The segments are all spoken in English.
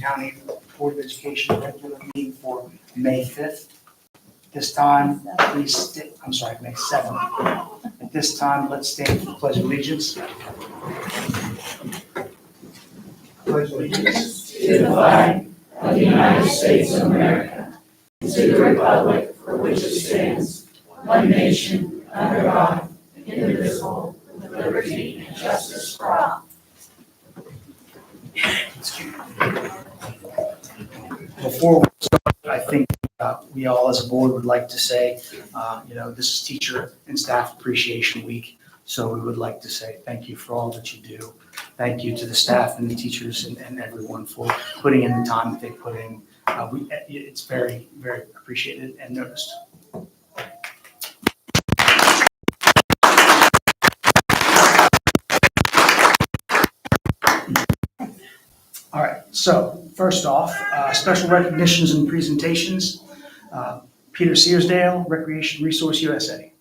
County Board of Education regular meeting for May 5th. This time, please, I'm sorry, May 7th. At this time, let's stand for the Pledge of Allegiance. Pledge of Allegiance to the flag of the United States of America, and to the republic for which it stands, one nation, under God, indivisible, with liberty and justice for all. Before we start, I think we all as a board would like to say, this is Teacher and Staff Appreciation Week. So we would like to say thank you for all that you do. Thank you to the staff and the teachers and everyone for putting in the time that they put in. It's very, very appreciated and noticed. All right, so first off, special recognitions and presentations. Peter Searsdale, Recreation Resource USA.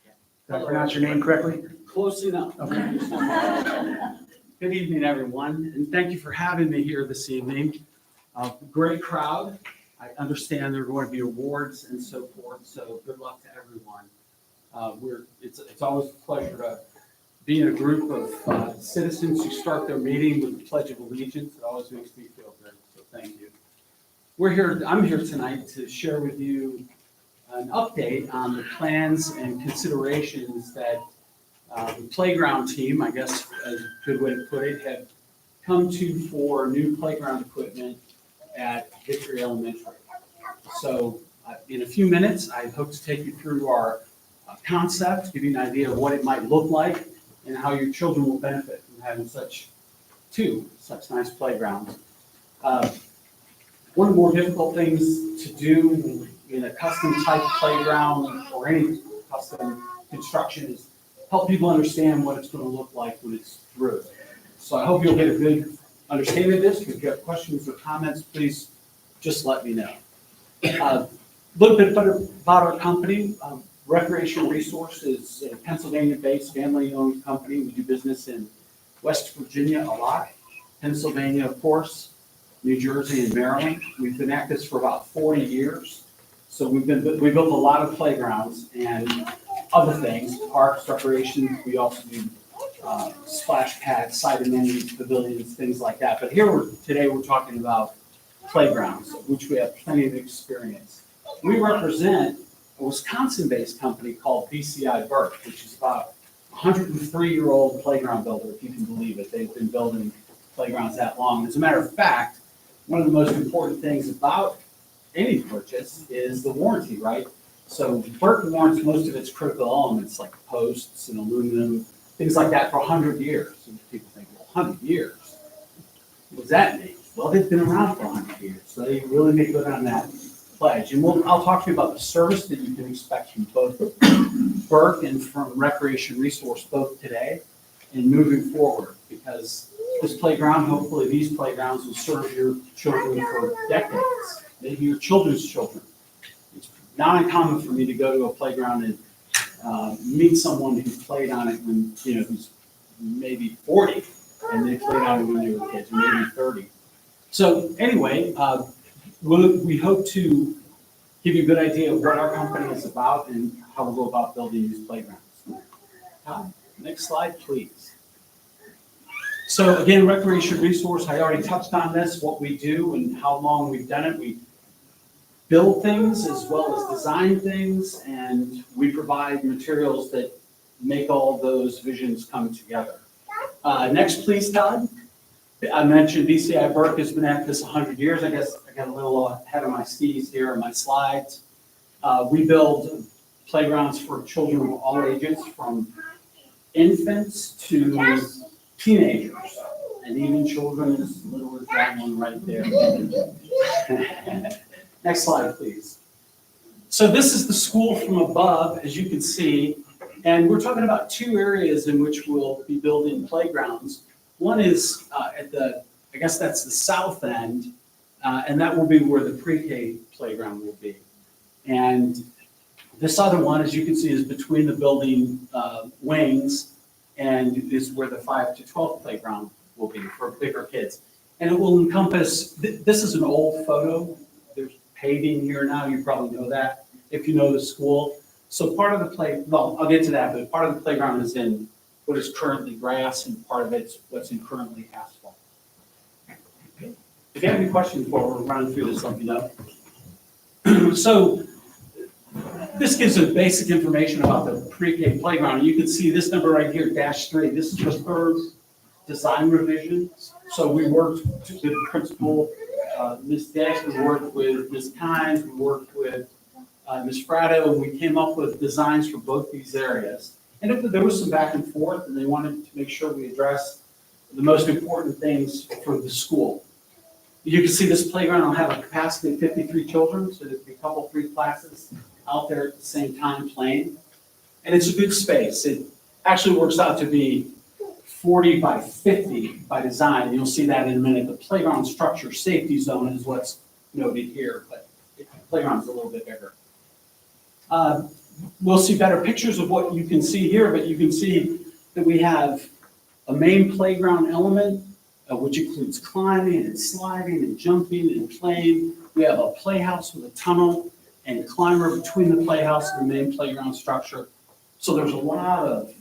Did I pronounce your name correctly? Close enough. Okay. Good evening, everyone, and thank you for having me here this evening. Great crowd. I understand there are going to be awards and so forth, so good luck to everyone. It's always a pleasure to be in a group of citizens who start their meeting with the Pledge of Allegiance. It always makes me feel good, so thank you. I'm here tonight to share with you an update on the plans and considerations that the playground team, I guess a good way to put it, have come to for new playground equipment at Victory Elementary. So in a few minutes, I hope to take you through our concept, give you an idea of what it might look like and how your children will benefit from having such nice playgrounds. One of the more difficult things to do in a custom type playground or any custom construction is help people understand what it's going to look like when it's through. So I hope you'll get a good understanding of this. If you have questions or comments, please just let me know. A little bit about our company. Recreation Resource is a Pennsylvania-based family-owned company. We do business in West Virginia a lot, Pennsylvania, of course, New Jersey, and Maryland. We've been at this for about 40 years. So we built a lot of playgrounds and other things, parks, recreation. We also do splash pads, side amenities, pavilions, things like that. But today we're talking about playgrounds, which we have plenty of experience. We represent a Wisconsin-based company called BCI Burke, which is about a 103-year-old playground builder, if you can believe it. They've been building playgrounds that long. As a matter of fact, one of the most important things about any purchase is the warranty, right? So Burke warrants most of its critical elements like posts and aluminum, things like that for 100 years. And people think, well, 100 years? What does that mean? Well, they've been around for 100 years, so they really make good on that pledge. And I'll talk to you about the service that you can expect from both Burke and from Recreation Resource both today and moving forward, because this playground, hopefully these playgrounds will serve your children for decades, maybe your children's children. It's not uncommon for me to go to a playground and meet someone who played on it when, who's maybe 40 and they played on it when they were kids, or maybe 30. So anyway, we hope to give you a good idea of what our company is about and how we'll go about building these playgrounds. Next slide, please. So again, Recreation Resource, I already touched on this, what we do and how long we've done it. We build things as well as design things, and we provide materials that make all those visions come together. Next, please, Todd. I mentioned BCI Burke has been at this 100 years. I guess I got a little ahead of my skis here on my slides. We build playgrounds for children of all ages, from infants to teenagers, and even children as little as that one right there. Next slide, please. So this is the school from above, as you can see, and we're talking about two areas in which we'll be building playgrounds. One is I guess that's the south end, and that will be where the pre-K playground will be. And this other one, as you can see, is between the building wings, and is where the 5 to 12 playground will be for bigger kids. And it will encompass, this is an old photo. There's paving here now, you probably know that, if you know the school. So part of the well, I'll get to that, but part of the playground is in what is currently grass and part of it's what's in currently asphalt. If you have any questions while we're running through this, let me know. So this gives us basic information about the pre-K playground. You can see this number right here, -3. This is the first design revision. So we worked with the principal, Ms. Desch, we worked with Ms. Kynes, we worked with Ms. Fratto, and we came up with designs for both these areas. And there was some back and forth, and they wanted to make sure we addressed the most important things for the school. You can see this playground will have a capacity of 53 children, so there'll be a couple, 3 classes out there at the same time playing. And it's a good space. It actually works out to be 40 by 50 by design. You'll see that in a minute. The playground structure safety zone is what's noted here, but the playground's a little bit bigger. We'll see better pictures of what you can see here, but you can see that we have a main playground element, which includes climbing and sliding and jumping and playing. We have a playhouse with a tunnel and a climber between the playhouse and the main playground structure. So there's a lot of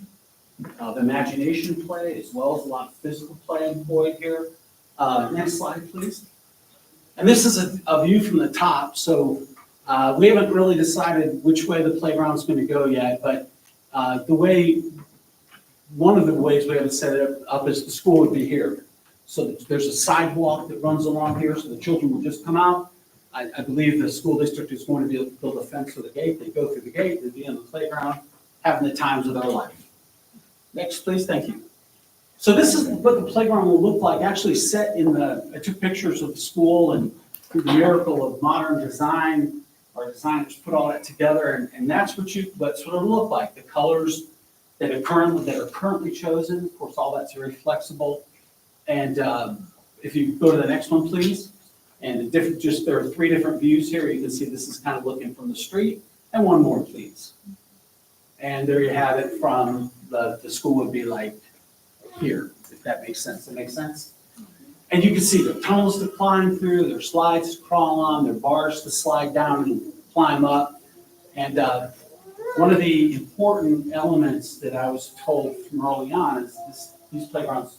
imagination play as well as a lot of physical play employed here. Next slide, please. And this is a view from the top. So we haven't really decided which way the playground's going to go yet, but one of the ways we have it set it up is the school would be here. So there's a sidewalk that runs along here, so the children will just come out. I believe the school district is going to build a fence for the gate. They go through the gate, they'll be in the playground, having the times of their life. Next, please, thank you. So this is what the playground will look like, actually set in I took pictures of the school, and through the miracle of modern design, our designers put all that together, and that's what it'll look like. The colors that are currently chosen, of course, all that's very flexible. And if you go to the next one, please. And there are 3 different views here. You can see this is kind of looking from the street. And one more, please. And there you have it from the school would be like here, if that makes sense. That makes sense? And you can see there are tunnels to climb through, there are slides to crawl on, there are bars to slide down and climb up. And one of the important elements that I was told from early on is these playgrounds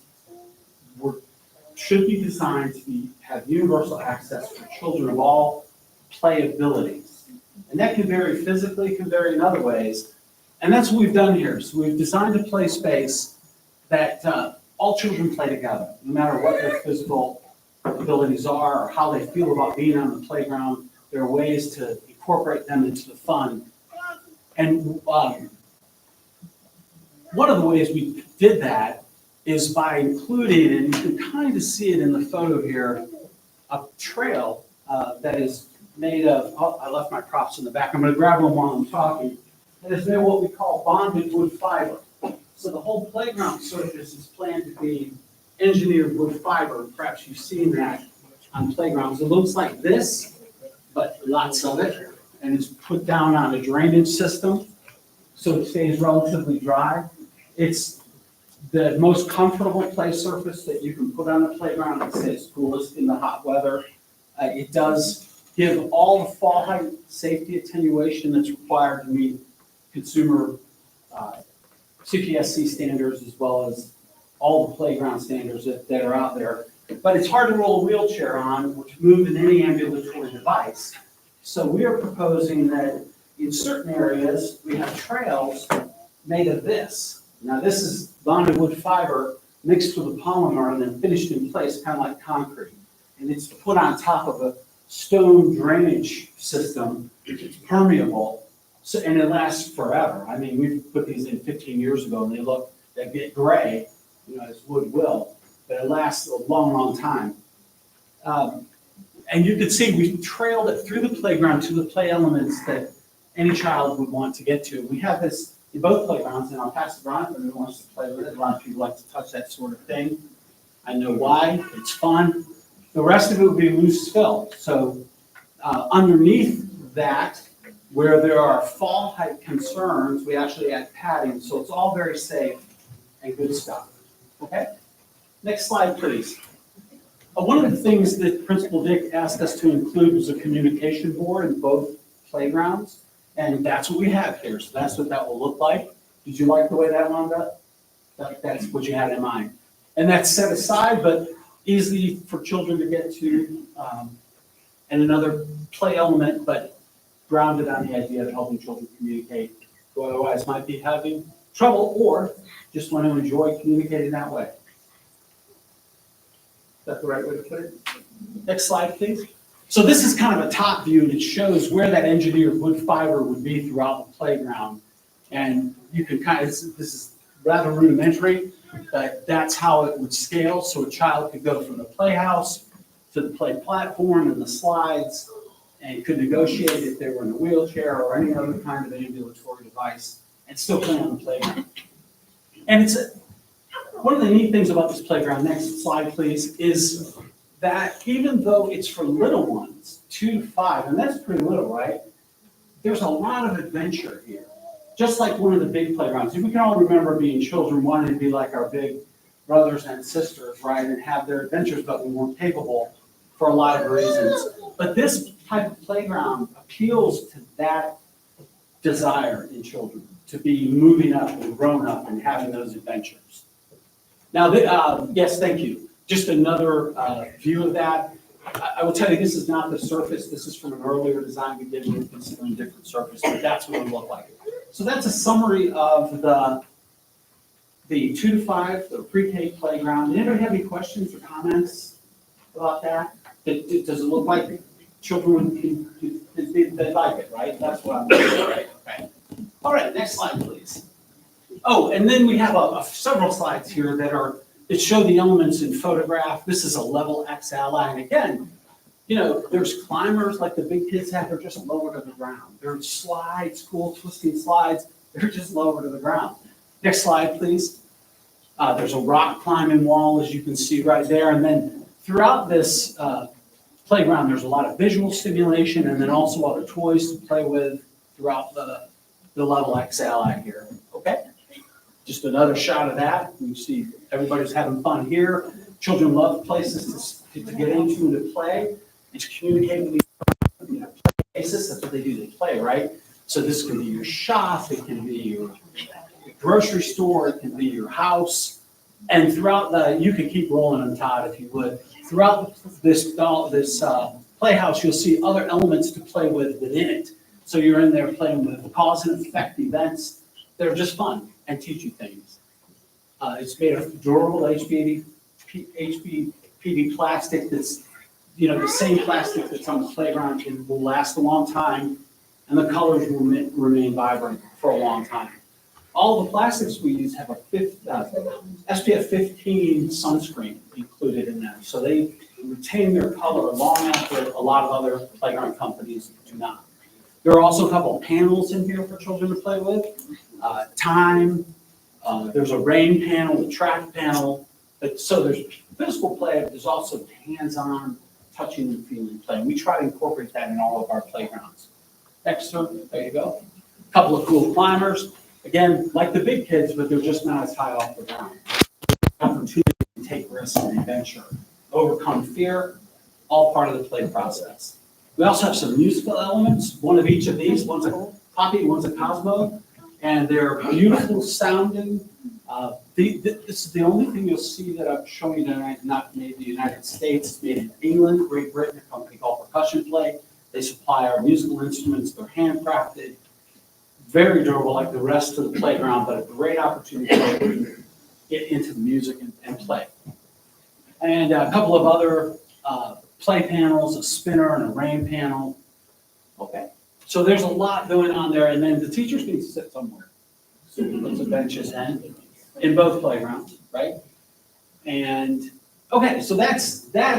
should be designed to have universal access for children of all play abilities. And that can vary physically, can vary in other ways. And that's what we've done here. So we've designed a play space that all children play together, no matter what their physical abilities are or how they feel about being on the playground. There are ways to incorporate them into the fun. And one of the ways we did that is by including, and you can kind of see it in the photo here, a trail that is made of, I left my props in the back. I'm going to grab them while I'm talking. It is made of what we call bonded wood fiber. So the whole playground surface is planned to be engineered wood fiber. Perhaps you've seen that on playgrounds. It looks like this, but lots of it. And it's put down on a drainage system, so it stays relatively dry. It's the most comfortable play surface that you can put on a playground. It stays coolest in the hot weather. It does give all the fall height safety attenuation that's required to meet consumer CPSC standards, as well as all the playground standards that are out there. But it's hard to roll a wheelchair on, or to move in any ambulatory device. So we are proposing that in certain areas, we have trails made of this. Now, this is bonded wood fiber mixed with a polymer and then finished in place, kind of like concrete. And it's put on top of a stone drainage system. It's permeable, so, and it lasts forever. I mean, we put these in 15 years ago, and they get gray, as wood will, but it lasts a long, long time. And you can see we trailed it through the playground to the play elements that any child would want to get to. We have this in both playgrounds, and I'll pass it around if anyone wants to play with it. A lot of people like to touch that sort of thing. I know why. It's fun. The rest of it would be loose fill. So underneath that, where there are fall height concerns, we actually add padding. So it's all very safe and good stuff. Okay? Next slide, please. One of the things that Principal Dick asked us to include was a communication board in both playgrounds, and that's what we have here, so that's what that will look like. Did you like the way that wound up? That's what you had in mind. And that's set aside, but easy for children to get to, and another play element, but grounded on the idea of helping children communicate who otherwise might be having trouble or just want to enjoy communicating that way. Is that the right way to put it? Next slide, please. So this is kind of a top view, and it shows where that engineered wood fiber would be throughout the playground. And you can kind of, this is rather rudimentary, but that's how it would scale. So a child could go from the playhouse to the play platform and the slides, and could negotiate if they were in a wheelchair or any other kind of ambulatory device and still play on the playground. And it's one of the neat things about this playground, next slide please, is that even though it's for little ones, 2 to 5, and that's pretty little, right? There's a lot of adventure here. Just like one of the big playgrounds. We can all remember being children wanting to be like our big brothers and sisters, right? And have their adventures, but we weren't capable for a lot of reasons. But this type of playground appeals to that desire in children to be moving up and grown up and having those adventures. Now, yes, thank you. Just another view of that. I will tell you, this is not the surface. This is from an earlier design we did. We were considering different surface, but that's what it would look like. So that's a summary of the 2 to 5, the pre-K playground. Anybody have any questions or comments about that? Does it look like children would, they like it, right? That's what I'm saying, right? Okay. All right, next slide, please. Oh, and then we have several slides here that show the elements in photograph. This is a level X ally, and again, you know, there's climbers like the big kids have, they're just lower to the ground. There's slides, cool twisting slides, they're just lower to the ground. Next slide, please. There's a rock climbing wall, as you can see right there, and then throughout this playground, there's a lot of visual stimulation and then also other toys to play with throughout the level X ally here, okay? Just another shot of that. You see everybody's having fun here. Children love places to get into and to play and to communicate with each other. You know, play basis, that's what they do, they play, right? So this can be your shop, it can be your grocery store, it can be your house. And throughout you could keep rolling on Todd if you would. Throughout this playhouse, you'll see other elements to play with within it. So you're in there playing with cause and effect events. They're just fun and teach you things. It's made of durable HBPD plastic that's, you know, the same plastic that's on the playground. It will last a long time, and the colors will remain vibrant for a long time. All the plastics we use have a SPF 15 sunscreen included in them, so they retain their color long after a lot of other playground companies do not. There are also a couple of panels in here for children to play with. Time, there's a rain panel, a track panel. So there's physical play, but there's also hands-on touching and feeling play. And we try to incorporate that in all of our playgrounds. Next, sir, there you go. A couple of cool climbers. Again, like the big kids, but they're just not as high off the ground. Opportunity to take risks and adventure, overcome fear, all part of the play process. We also have some musical elements, one of each of these. One's a Poppy, one's a Cosmo, and they're beautiful sounding. This is the only thing you'll see that I'm showing you tonight, not made in the United States. It's made in England, Great Britain, a company called Percussion Play. They supply our musical instruments. They're handcrafted, very durable like the rest of the playground, but a great opportunity to get into the music and play. And a couple of other play panels, a spinner and a rain panel. Okay, so there's a lot going on there, and then the teachers need to sit somewhere. So we put some benches in both playgrounds, right? And okay, so that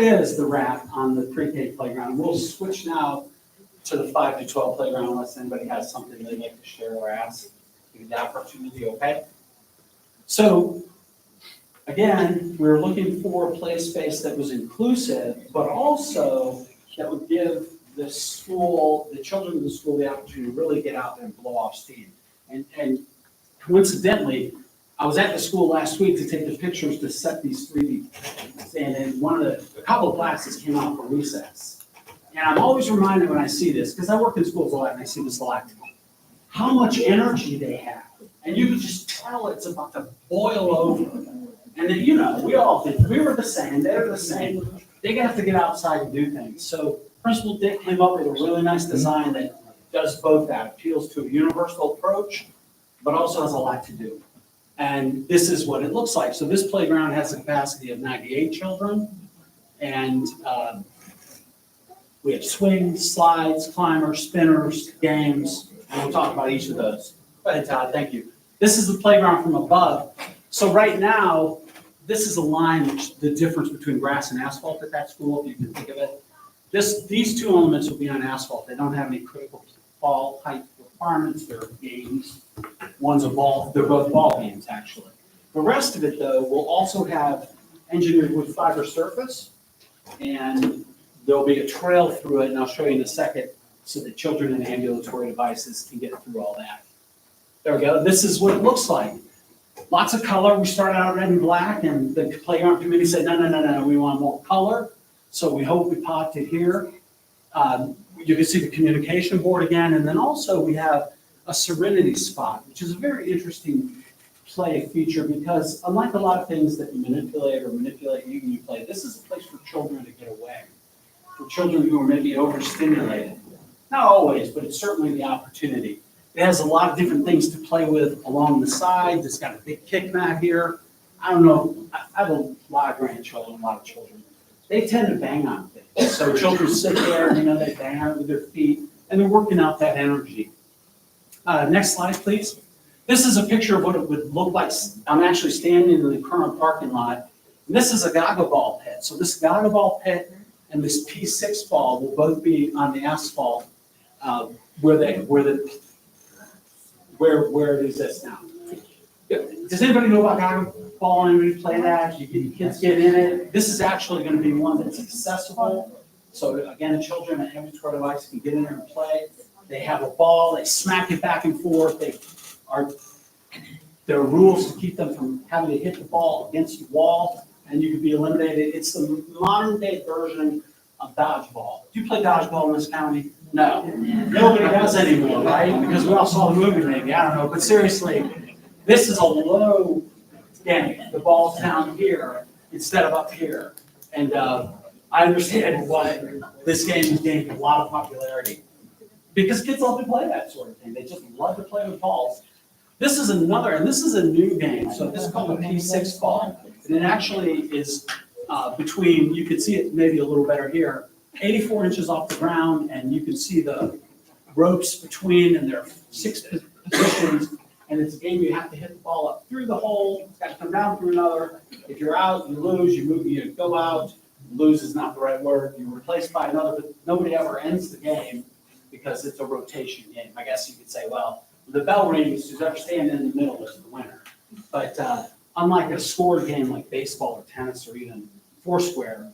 is the wrap on the pre-K playground. We'll switch now to the 5 to 12 playground unless anybody has something they'd like to share or ask. Give you the opportunity, okay? So again, we're looking for a play space that was inclusive, but also that would give the children of the school, the opportunity to really get out there and blow off steam. And coincidentally, I was at the school last week to take the pictures to set these 3D. And then a couple of classes came out for recess. And I'm always reminded when I see this, because I work in schools a lot and I see this a lot, how much energy they have. And you can just tell it's about to boil over. And then, we all think, we were the same, they're the same. They have to get outside and do things. So Principal Dick came up with a really nice design that does both that, appeals to a universal approach, but also has a lot to do. And this is what it looks like. So this playground has a capacity of 98 children. And we have swings, slides, climbers, spinners, games, and we'll talk about each of those. Go ahead, Todd, thank you. This is the playground from above. So right now, this is a line, the difference between grass and asphalt at that school, if you can think of it. These two elements will be on asphalt. They don't have any critical ball height requirements. They're games. One's a ball, they're both ball games, actually. The rest of it, though, will also have engineered wood fiber surface, and there'll be a trail through it, and I'll show you in a second, so that children and ambulatory devices can get through all that. There we go. This is what it looks like. Lots of color. We started out red and black, and the playground committee said, no, we want more color. So we hope we popped it here. You can see the communication board again, and then also we have a serenity spot, which is a very interesting play feature because unlike a lot of things that you manipulate you play, this is a place for children to get away, for children who are maybe overstimulated. Not always, but it's certainly the opportunity. It has a lot of different things to play with along the sides. It's got a big kick mat here. I don't know, I have a lot of grandchildren, a lot of children. They tend to bang on things. So children sit there, they bang on it with their feet, and they're working out that energy. Next slide, please. This is a picture of what it would look like. I'm actually standing in the current parking lot. And this is a Gaga ball pit. So this Gaga ball pit and this P6 ball will both be on the asphalt where it exists now. Does anybody know about Gaga ball? Anybody play that? Kids get in it. This is actually going to be one that's accessible. So again, children and ambulatory device can get in there and play. They have a ball. They smack it back and forth. There are rules to keep them from having to hit the ball against the wall, and you can be eliminated. It's the modern day version of dodgeball. Do you play dodgeball in this county? No. Nobody does anymore, right? Because we all saw the movie maybe. I don't know. But seriously, this is a low game. The ball's down here instead of up here. And I understand why this game has gained a lot of popularity. Because kids love to play that sort of thing. They just love to play with balls. This is another, and this is a new game. So this is called a P6 ball. And it actually is between, you can see it maybe a little better here, 84 inches off the ground, and you can see the ropes between, and there are 6 positions. And it's a game you have to hit the ball up through the hole. It's got to come down through another. If you're out, you lose. You move, you go out. Lose is not the right word. You're replaced by another, but nobody ever ends the game because it's a rotation game. I guess you could say, well, the bell rings, who's ever standing in the middle is the winner. But unlike a scored game like baseball or tennis or even Foursquare,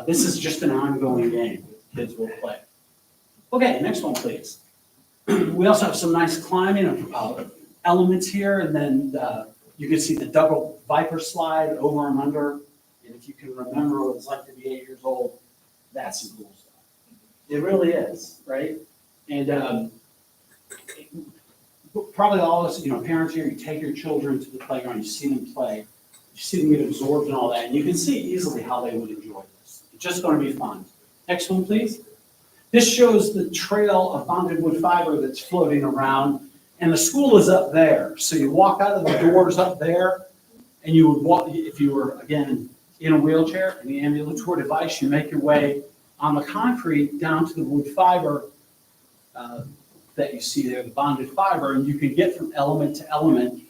this is just an ongoing game kids will play. Okay, next one, please. We also have some nice climbing of elements here, and then you can see the double Viper slide over and under. And if you can remember what it's like to be 8 years old, that's some cool stuff. It really is, right? And probably all of us, parents here, you take your children to the playground, you see them play, you see them get absorbed in all that, and you can see easily how they would enjoy this. It's just going to be fun. Next one, please. This shows the trail of bonded wood fiber that's floating around, and the school is up there. So you walk out of the doors up there, and you would walk, if you were, again, in a wheelchair, in the ambulatory device, you make your way on the concrete down to the wood fiber that you see there, the bonded fiber, and you can get from element to element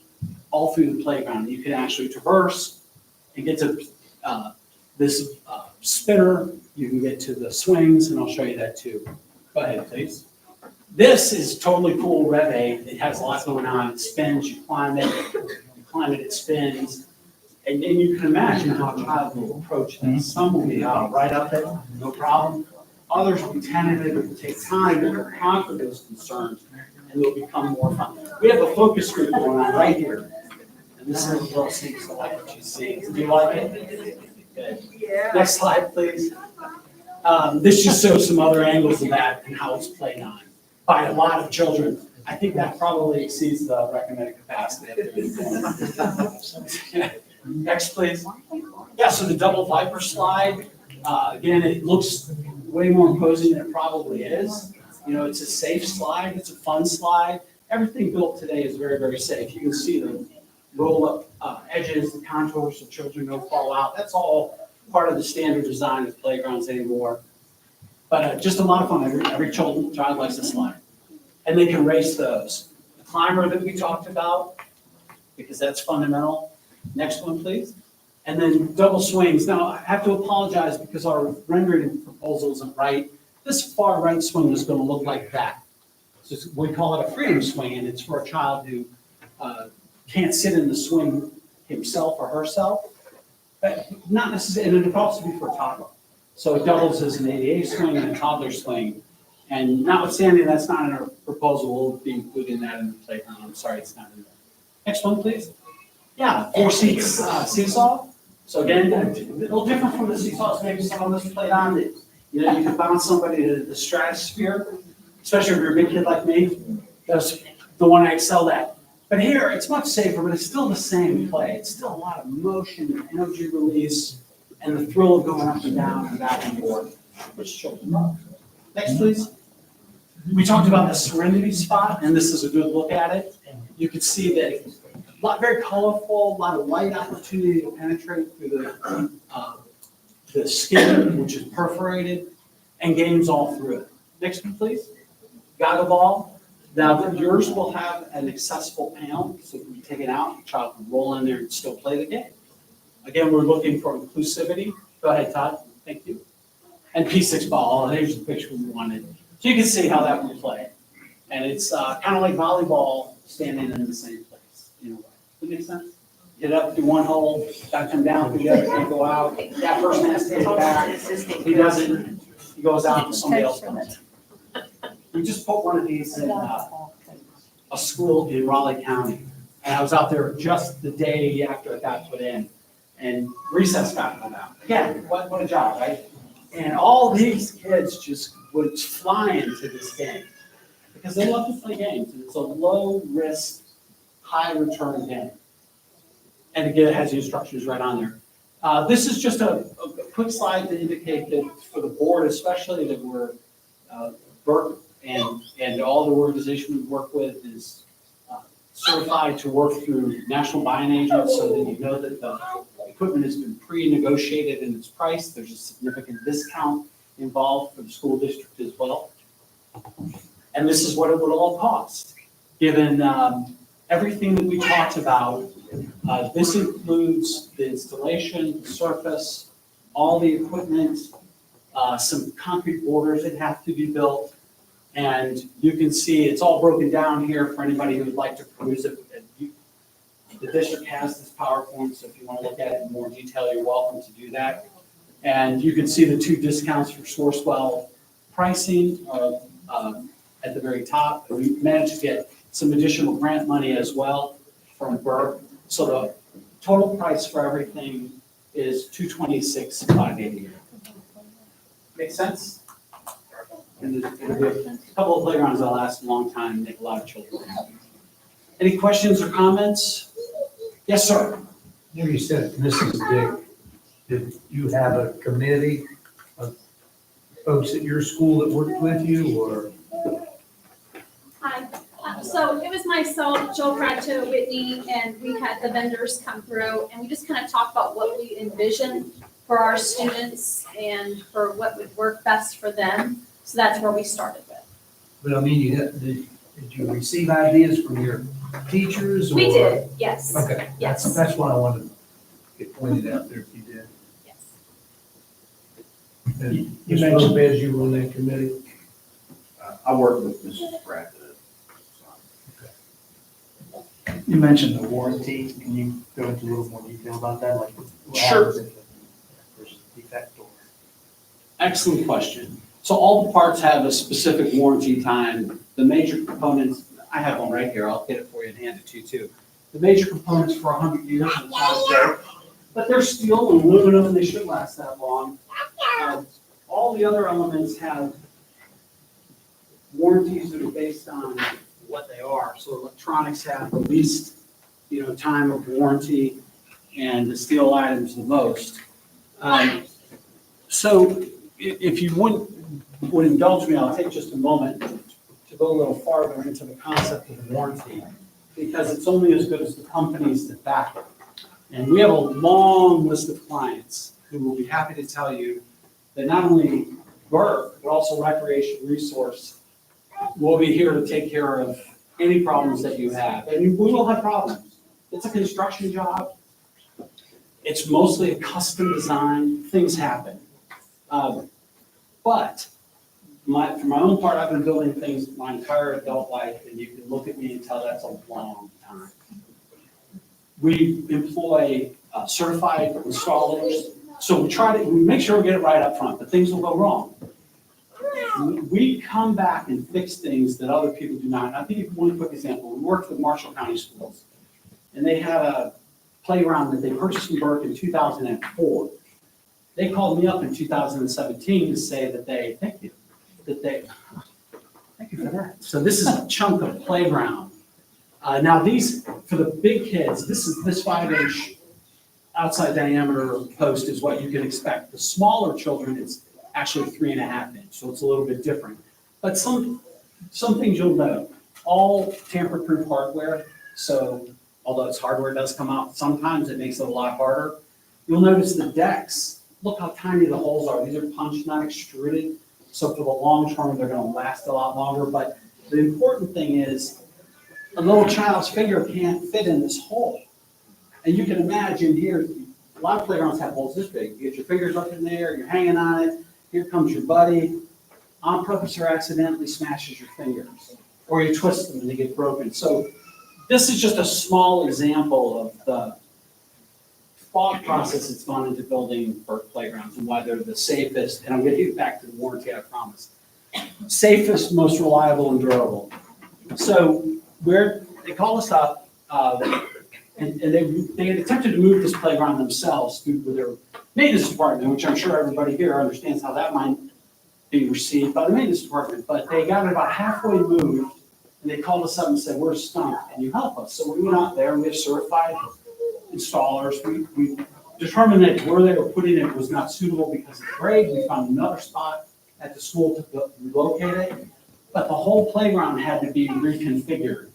all through the playground. You can actually traverse and get to this spinner. You can get to the swings, and I'll show you that too. Go ahead, please. This is totally cool Rev 8. It has a lot going on. It spins, you climb it, it spins. And then you can imagine how a child will approach this. Some will be right up it, no problem. Others will be tentative. It will take time to conquer those concerns, and they'll become more fun. We have a focus group going on right here. And This is a little sneak, so I like what you see. Do you like it? Good. Next slide, please. This just shows some other angles of that and how it's played on by a lot of children. I think that probably exceeds the recommended capacity. Next, please. Yeah, so the double Viper slide, again, it looks way more imposing than it probably is. You know, it's a safe slide, it's a fun slide. Everything built today is very, very safe. You can see the roll-up edges, the contours, so children don't fall out. That's all part of the standard design of playgrounds anymore. But just a lot of fun. Every child likes to slide. And they can race those. The climber that we talked about, because that's fundamental. Next one, please. And then double swings. Now, I have to apologize because our rendering proposal isn't right. This far right swing is going to look like that. We call it a freedom swing, and it's for a child who can't sit in the swing himself or herself. But not necessarily, and it could also be for a toddler. So it doubles as an ADA swing and a toddler swing. And notwithstanding that's not in our proposal, we'll be including that in the playground. I'm sorry, it's not in there. Next one, please. Yeah, 4 seats seesaw. So again, a little different from the seesaws maybe some of us played on. That, you know, you can bounce somebody to the stratosphere, especially if you're a big kid like me. That's the one I excelled at. But here, it's much safer, but it's still the same play. It's still a lot of motion, energy release, and the thrill of going up and down and back and forth, which children love. Next, please. We talked about the Serenity spot, and this is a good look at it. You can see that a lot, very colorful, a lot of light opportunity to penetrate through the skin, which is perforated, and games all through it. Next one, please. Goggle ball. Now, yours will have an accessible panel, so when you take it out, the child can roll in there and still play the game. Again, we're looking for inclusivity. Go ahead, Todd. Thank you. And P6 ball. Here's the picture we wanted. So you can see how that would play. And it's kind of like volleyball standing in the same place, in a way. Does that make sense? Get up, do one hole, gotta come down, do the other, can't go out. That person has to take it back. He doesn't, he goes out and somebody else comes. We just put one of these in a school in Raleigh County. And I was out there just the day after it got put in. And recess got put out. Again, what a job, right? And all these kids just would fly into this game because they love to play games. And it's a low risk, high return game. And again, it has the instructions right on there. This is just a quick slide to indicate that for the board, especially that we're Burke and all the organization we work with is certified to work through national buying agents so that you know that the equipment has been pre-negotiated in its price. There's a significant discount involved for the school district as well. And this is what it would all cost. Given everything that we talked about, this includes the installation, the surface, all the equipment, some concrete borders that have to be built. And you can see it's all broken down here for anybody who would like to peruse it. The district has this PowerPoint, so if you want to look at it in more detail, you're welcome to do that. And you can see the 2 discounts for Sourcewell pricing at the very top. And we managed to get some additional grant money as well from Burke. So the total price for everything is $226,588. Make sense? And there'll be a couple of playgrounds that'll last a long time and make a lot of children happy. Any questions or comments? Yes, sir. You said Mrs. Dick, did you have a committee of folks at your school that worked with you, or? Hi, so it was myself, Jill Pratto, Whitney, and we had the vendors come through, and we just kind of talked about what we envision for our students and for what would work best for them. So that's where we started with. But I mean, did you receive ideas from your teachers? We or- did, yes. Okay. Yes. That's what I wanted to get pointed out there if you did. Yes. And Ms. Lopez, you were on that committee? I work with Mrs. Pratt. You mentioned the warranty. Can you go into a little more detail about that? Like what Sure. happens if there's a defect or? Excellent question. So all the parts have a specific warranty time. The major components, I have one right here, I'll get it for you and hand it to you too. the major components for 100 years, and it's not a joke. But they're steel and aluminum, and they should last that long. All the other elements have warranties that are based on what they are. So electronics have the least, time of warranty, and the steel items the most. So if you would indulge me, I'll take just a moment to go a little farther into the concept of warranty, because it's only as good as the companies that back it. And we have a long list of clients who will be happy to tell you that not only Burke, but also Recreation Resource will be here to take care of any problems that you have. And we will have problems. It's a construction job. It's mostly a custom design. Things happen. But for my own part, I've been building things my entire adult life, and you can look at me and tell that's a long time. We employ certified installers, so we make sure we get it right up front, but things will go wrong. We come back and fix things that other people do not. And I'll give you one quick example. We worked with Marshall County Schools, and they had a playground that they purchased from Burke in 2004. They called me up in 2017 to say that thank you for that. So this is a chunk of playground. Now these, for the big kids, this 5-inch outside diameter post is what you can expect. The smaller children, it's actually 3.5 inch, so it's a little bit different. But some things you'll know, all tamper-proof hardware, so although its hardware does come out, sometimes it makes it a lot harder. You'll notice the decks, look how tiny the holes are. These are punched, not extruded, so for the long term, they're gonna last a lot longer. But the important thing is, a little child's finger can't fit in this hole. And you can imagine here, a lot of playgrounds have holes this big. You get your fingers up in there, you're hanging on it, here comes your buddy, on purpose or accidentally smashes your fingers, or you twist them and they get broken. So this is just a small example of the thought process that's gone into building Burke playgrounds and why they're the safest, and I'm gonna get back to the warranty, I promise. Safest, most reliable, and durable. So they called us up, and they had attempted to move this playground themselves through their maintenance department, which I'm sure everybody here understands how that might be received by the maintenance department. But they got it about halfway moved, and they called us up and said, "We're stumped, can you help us?" So we went out there, and we have certified installers. We determined that where they were putting it was not suitable because of the grade. We found another spot at the school to relocate it, but the whole playground had to be reconfigured.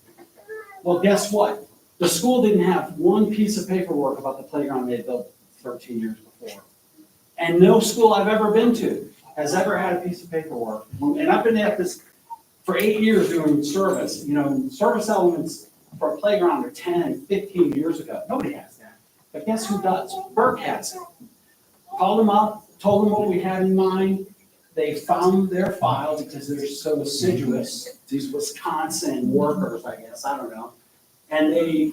Well, guess what? The school didn't have one piece of paperwork about the playground they had built 13 years before. And no school I've ever been to has ever had a piece of paperwork. And I've been at this for 8 years doing service. Service elements for a playground are 10 and 15 years ago. Nobody has that. But guess who does? Burke has it. Called them up, told them what we had in mind. They found their file because they're so assiduous, these Wisconsin workers, I guess, I don't know. And they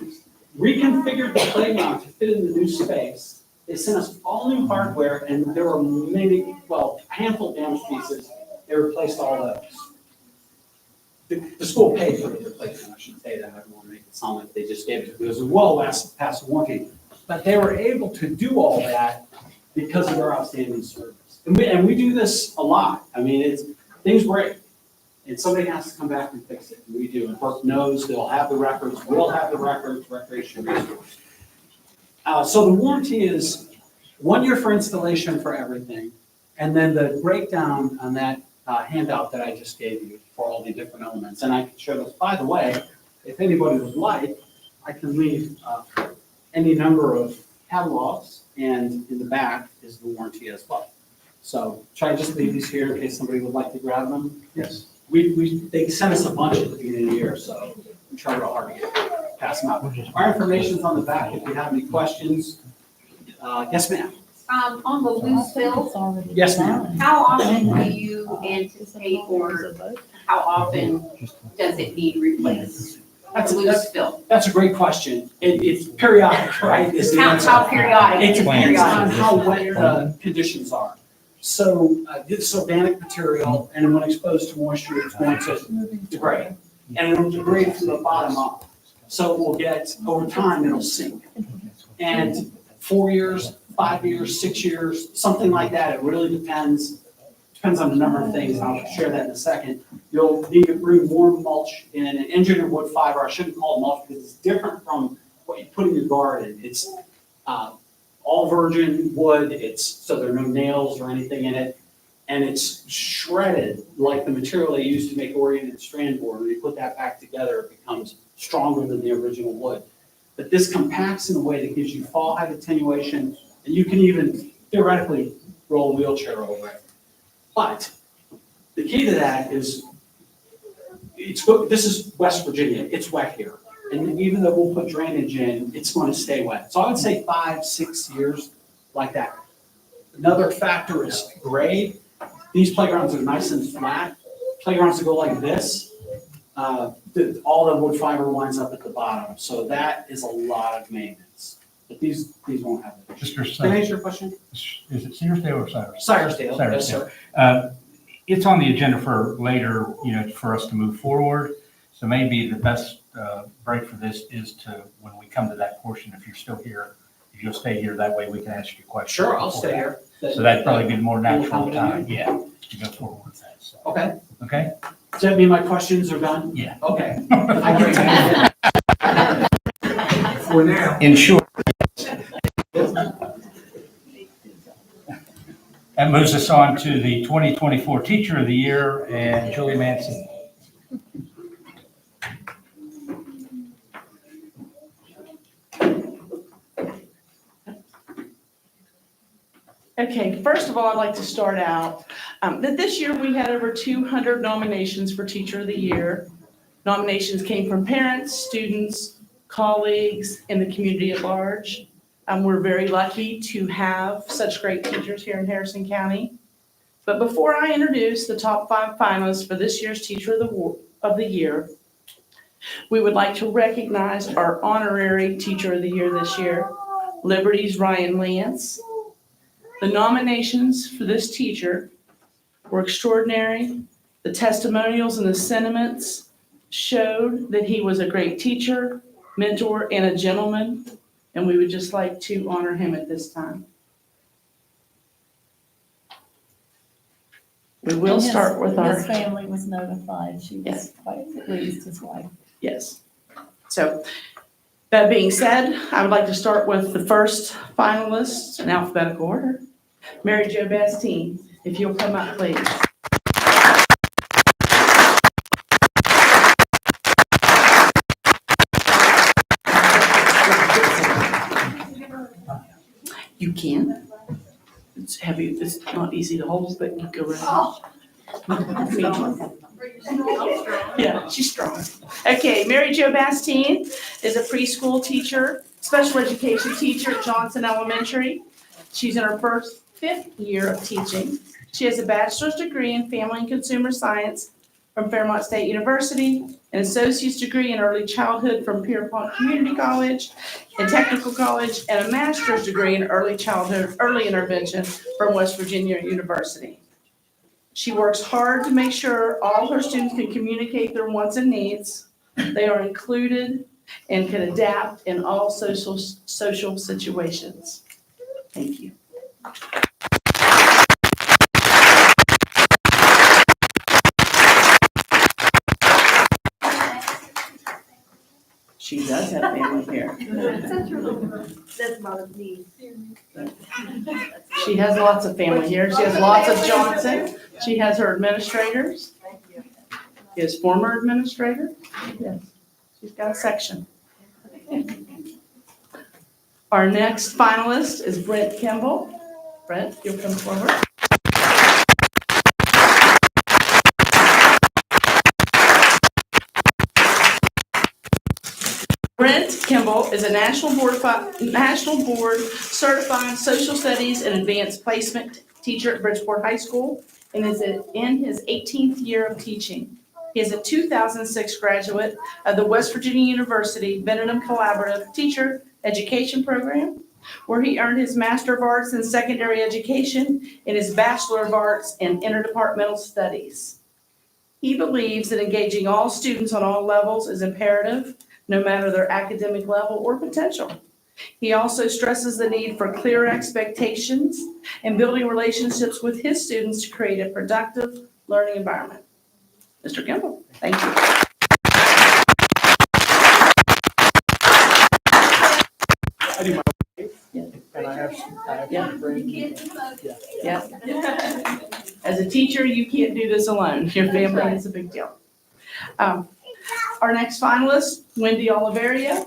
reconfigured the playground to fit in the new space. They sent us all new hardware, and there were a handful of damaged pieces. They replaced all those. The school paid for the replacement, I should say that. I don't want to make it sound like they just gave it. It was well past warranty. But they were able to do all that because of their outstanding service. And we do this a lot. I mean, things break, and somebody has to come back and fix it, and we do. And Burke knows, they'll have the records, we'll have the records, Recreation Resource. So the warranty is 1 year for installation for everything, and then the breakdown on that handout that I just gave you for all the different elements. And I can show those. By the way, if anybody would like, I can leave any number of catalogs, and in the back is the warranty as well. So should I just leave these here in case somebody would like to grab them? Yes. They sent us a bunch at the beginning of the year, so we try real hard to pass them out. Our information's on the back if you have any questions. Yes, ma'am. On the loose fill, Yes, ma'am. how often do you anticipate, or how often does it need replaced? That's The loose fill. a great question. It's periodic, right? Is the answer. How periodic? It depends on how wet the conditions are. So this is organic material, and when exposed to moisture, it's going to degrade. And it'll degrade from the bottom up. So we'll get, over time, it'll sink. And 4 years, 5 years, 6 years, something like that, it really depends on a number of things, and I'll share that in a second. You'll need to bring more mulch in, an engineered wood fiber, I shouldn't call it mulch because it's different from what you put in your garden. It's all virgin wood, so there are no nails or anything in it, and it's shredded like the material they used to make oriented strand board. When you put that back together, it becomes stronger than the original wood. But this compacts in a way that gives you fall height attenuation, and you can even theoretically roll a wheelchair over it. But the key to that is, this is West Virginia, it's wet here. And even though we'll put drainage in, it's going to stay wet. So I would say 5, 6 years like that. Another factor is grade. These playgrounds are nice and flat. Playgrounds that go like this, all the wood fiber winds up at the bottom. So that is a lot of maintenance. But these won't have it. Mr. Can I Sutton, answer your question? is it Searsdale or Cyrus? Syersdale, yes, Syersdale. sir. It's on the agenda for later, for us to move forward. So maybe the best break for this is to, when we come to that portion, if you're still here, if you'll stay here, that way we can ask you questions. Sure, I'll stay here. So that'd probably be the more natural accommodate time, yeah, to go forward with that, so, Okay. okay? Does that mean my questions are done? Yeah. Okay. I can For now. In short. That moves us on to the 2024 Teacher of the Year, and Julie Manson. Okay, first of all, I'd like to start out that this year we had over 200 nominations for Teacher of the Year. Nominations came from parents, students, colleagues, and the community at large. We're very lucky to have such great teachers here in Harrison County. But before I introduce the top 5 finalists for this year's Teacher of the Year, we would like to recognize our honorary Teacher of the Year this year, Liberty's Ryan Lance. The nominations for this teacher were extraordinary. The testimonials and the sentiments showed that he was a great teacher, mentor, and a gentleman, and we would just like to honor him at this time. We will And his- start with His family was notified. She was quite pleased, his wife. Yes. So, that being said, I would like to start with the first finalist in alphabetical order, Mary Jo Bastine. If you'll come up, please. You can. It's heavy, it's not easy to hold, but you go around. Yeah, she's strong. Okay, Mary Jo Bastine is a preschool teacher, special education teacher at Johnson Elementary. She's in her 5th year of teaching. She has a bachelor's degree in family and consumer science from Fairmont State University, an associate's degree in early childhood from Pierpont Community College and Technical College, and a master's degree in early childhood, early intervention from West Virginia University. She works hard to make sure all her students can communicate their wants and needs. They are included and can adapt in all social situations. Thank you. She does have family here. That's Mother Me. She has lots of family here. She has lots of Johnson. She has her administrators. Thank you. She has former administrator. Yes, she's got a section. Our next finalist is Brent Kimball. Brent, you'll come forward. Brent Kimball is a National Board certified social studies and advanced placement teacher at Bridgeport High School and is in his 18th year of teaching. He is a 2006 graduate of the West Virginia University Benedum Collaborative Teacher Education Program, where he earned his Master of Arts in Secondary Education and his Bachelor of Arts in Interdepartmental Studies. He believes that engaging all students on all levels is imperative, no matter their academic level or potential. He also stresses the need for clear expectations and building relationships with his students to create a productive learning environment. Mr. Kimball, thank you. I do my Yeah. and I have Yeah. to bring. Yeah. As a teacher, you can't do this alone. Your family is a big deal. Our next finalist, Wendy Oliveria.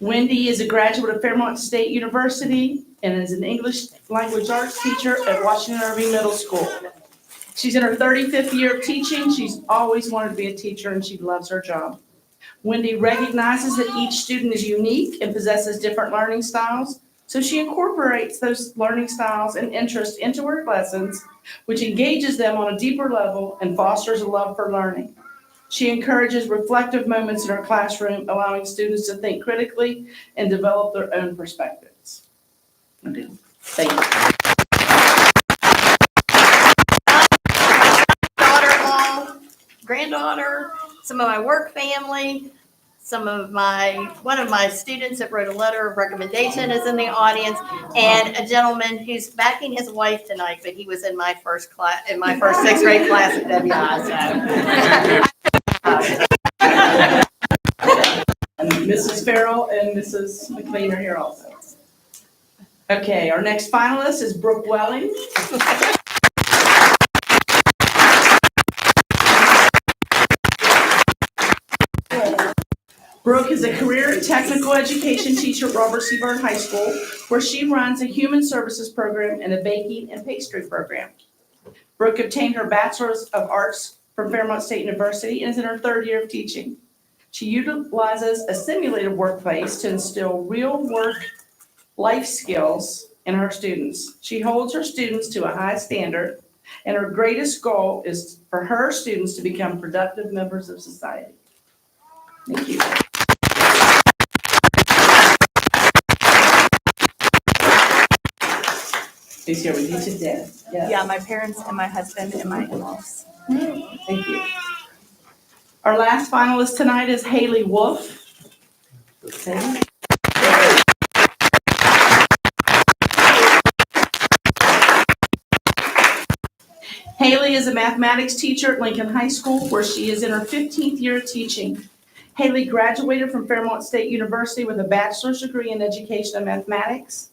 Wendy is a graduate of Fairmont State University and is an English language arts teacher at Washington Irving Middle School. She's in her 35th year of teaching. She's always wanted to be a teacher and she loves her job. Wendy recognizes that each student is unique and possesses different learning styles, so she incorporates those learning styles and interests into her lessons, which engages them on a deeper level and fosters a love for learning. She encourages reflective moments in her classroom, allowing students to think critically and develop their own perspectives. Thank you. Daughter-in-law, granddaughter, some of my work family, one of my students that wrote a letter of recommendation is in the audience, and a gentleman who's backing his wife tonight, but he was in my first sixth grade class at WI, so. And Mrs. Farrell and Mrs. McLean are here also. Okay, our next finalist is Brooke Welling. Brooke is a career and technical education teacher at Robert C. Byrd High School, where she runs a human services program and a baking and pastry program. Brooke obtained her Bachelor's of Arts from Fairmont State University and is in her 3rd year of teaching. She utilizes a simulated workplace to instill real work life skills in her students. She holds her students to a high standard, and her greatest goal is for her students to become productive members of society. Thank you. She's here with you today. Yeah, my parents and my husband and my in-laws. Thank you. Our last finalist tonight is Haley Wolf. Haley is a mathematics teacher at Lincoln High School, where she is in her 15th year of teaching. Haley graduated from Fairmont State University with a bachelor's degree in education and mathematics.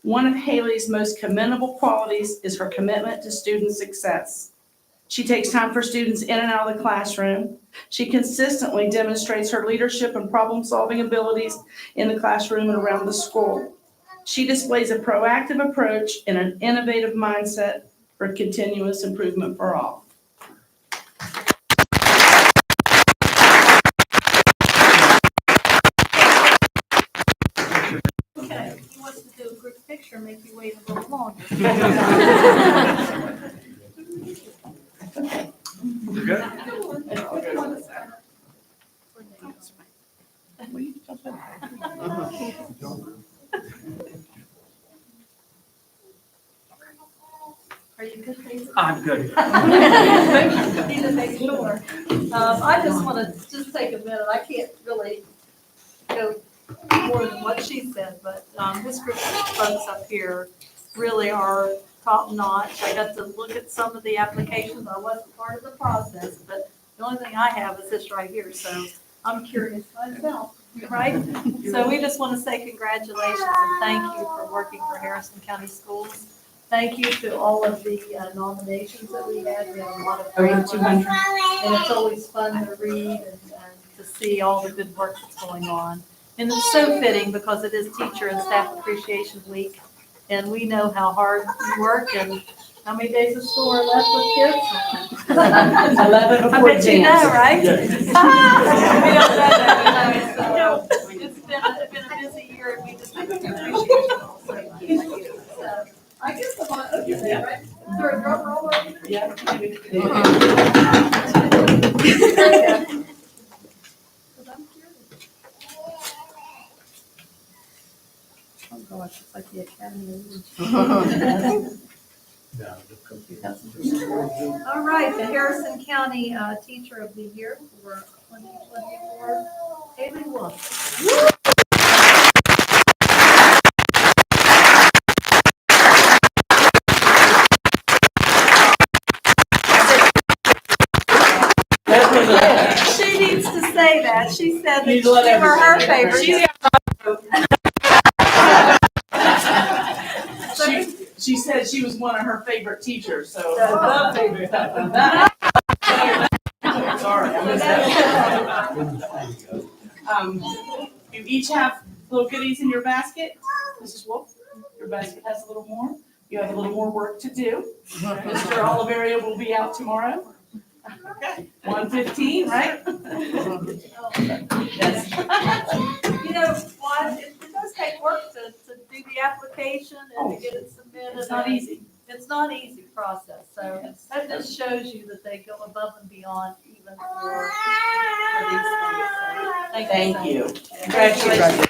One of Haley's most commendable qualities is her commitment to student success. She takes time for students in and out of the classroom. She consistently demonstrates her leadership and problem-solving abilities in the classroom and around the school. She displays a proactive approach and an innovative mindset for continuous improvement for all. Okay, he wants to do a group picture, make you wait a little longer. You're good? Are you good, David? I'm good. Need to make sure. I just want to just take a minute. I can't really go more than what she said, but this group of folks up here really are top notch. I got to look at some of the applications. I wasn't part of the process, but the only thing I have is this right here, so I'm curious myself, right? So we just want to say congratulations and thank you for working for Harrison County Schools. Thank you to all of the nominations that we had. We had a lot of great Over ones. 200. And it's always fun to read and to see all the good work that's going on. And it's so fitting because it is Teacher and Staff Appreciation Week. And we know how hard you work and how many days of school are left with kids. 11 I before bet you know, exams. right? Yeah. We don't know that, so it's been a busy year and we just have to appreciate it all. So thank you. So, I guess I'm on, okay, right? Is there a drum roll? Yeah. Oh gosh, it's like the Academy. No. All right, the Harrison County Teacher of the Year for 2024, Haley Wolf. She needs to say that. She said that you were her favorite. She said she was one of her favorite teachers, so. Sorry, I missed that. You each have little goodies in your basket. Mrs. Wolf, your basket has a little more. You have a little more work to do. Mr. Oliveria will be out tomorrow. Okay, 1:15, right? Yes. You know, what, it does take work to do the application and to get it submitted. It's not easy. It's not an easy process, so that just shows you that they go above and beyond even for these things. So Thank you. so much. Congratulations.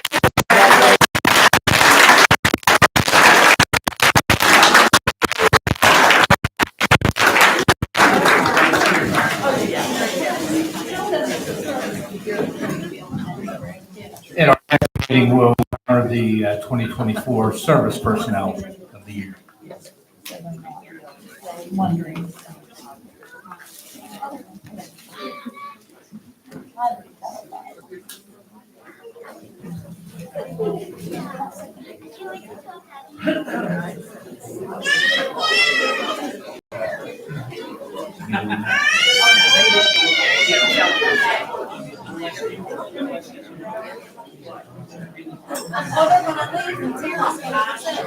At our next meeting, we'll honor the 2024 Service Personnel of the Year. Wondering. Oh, they're gonna leave and Tara's gonna present.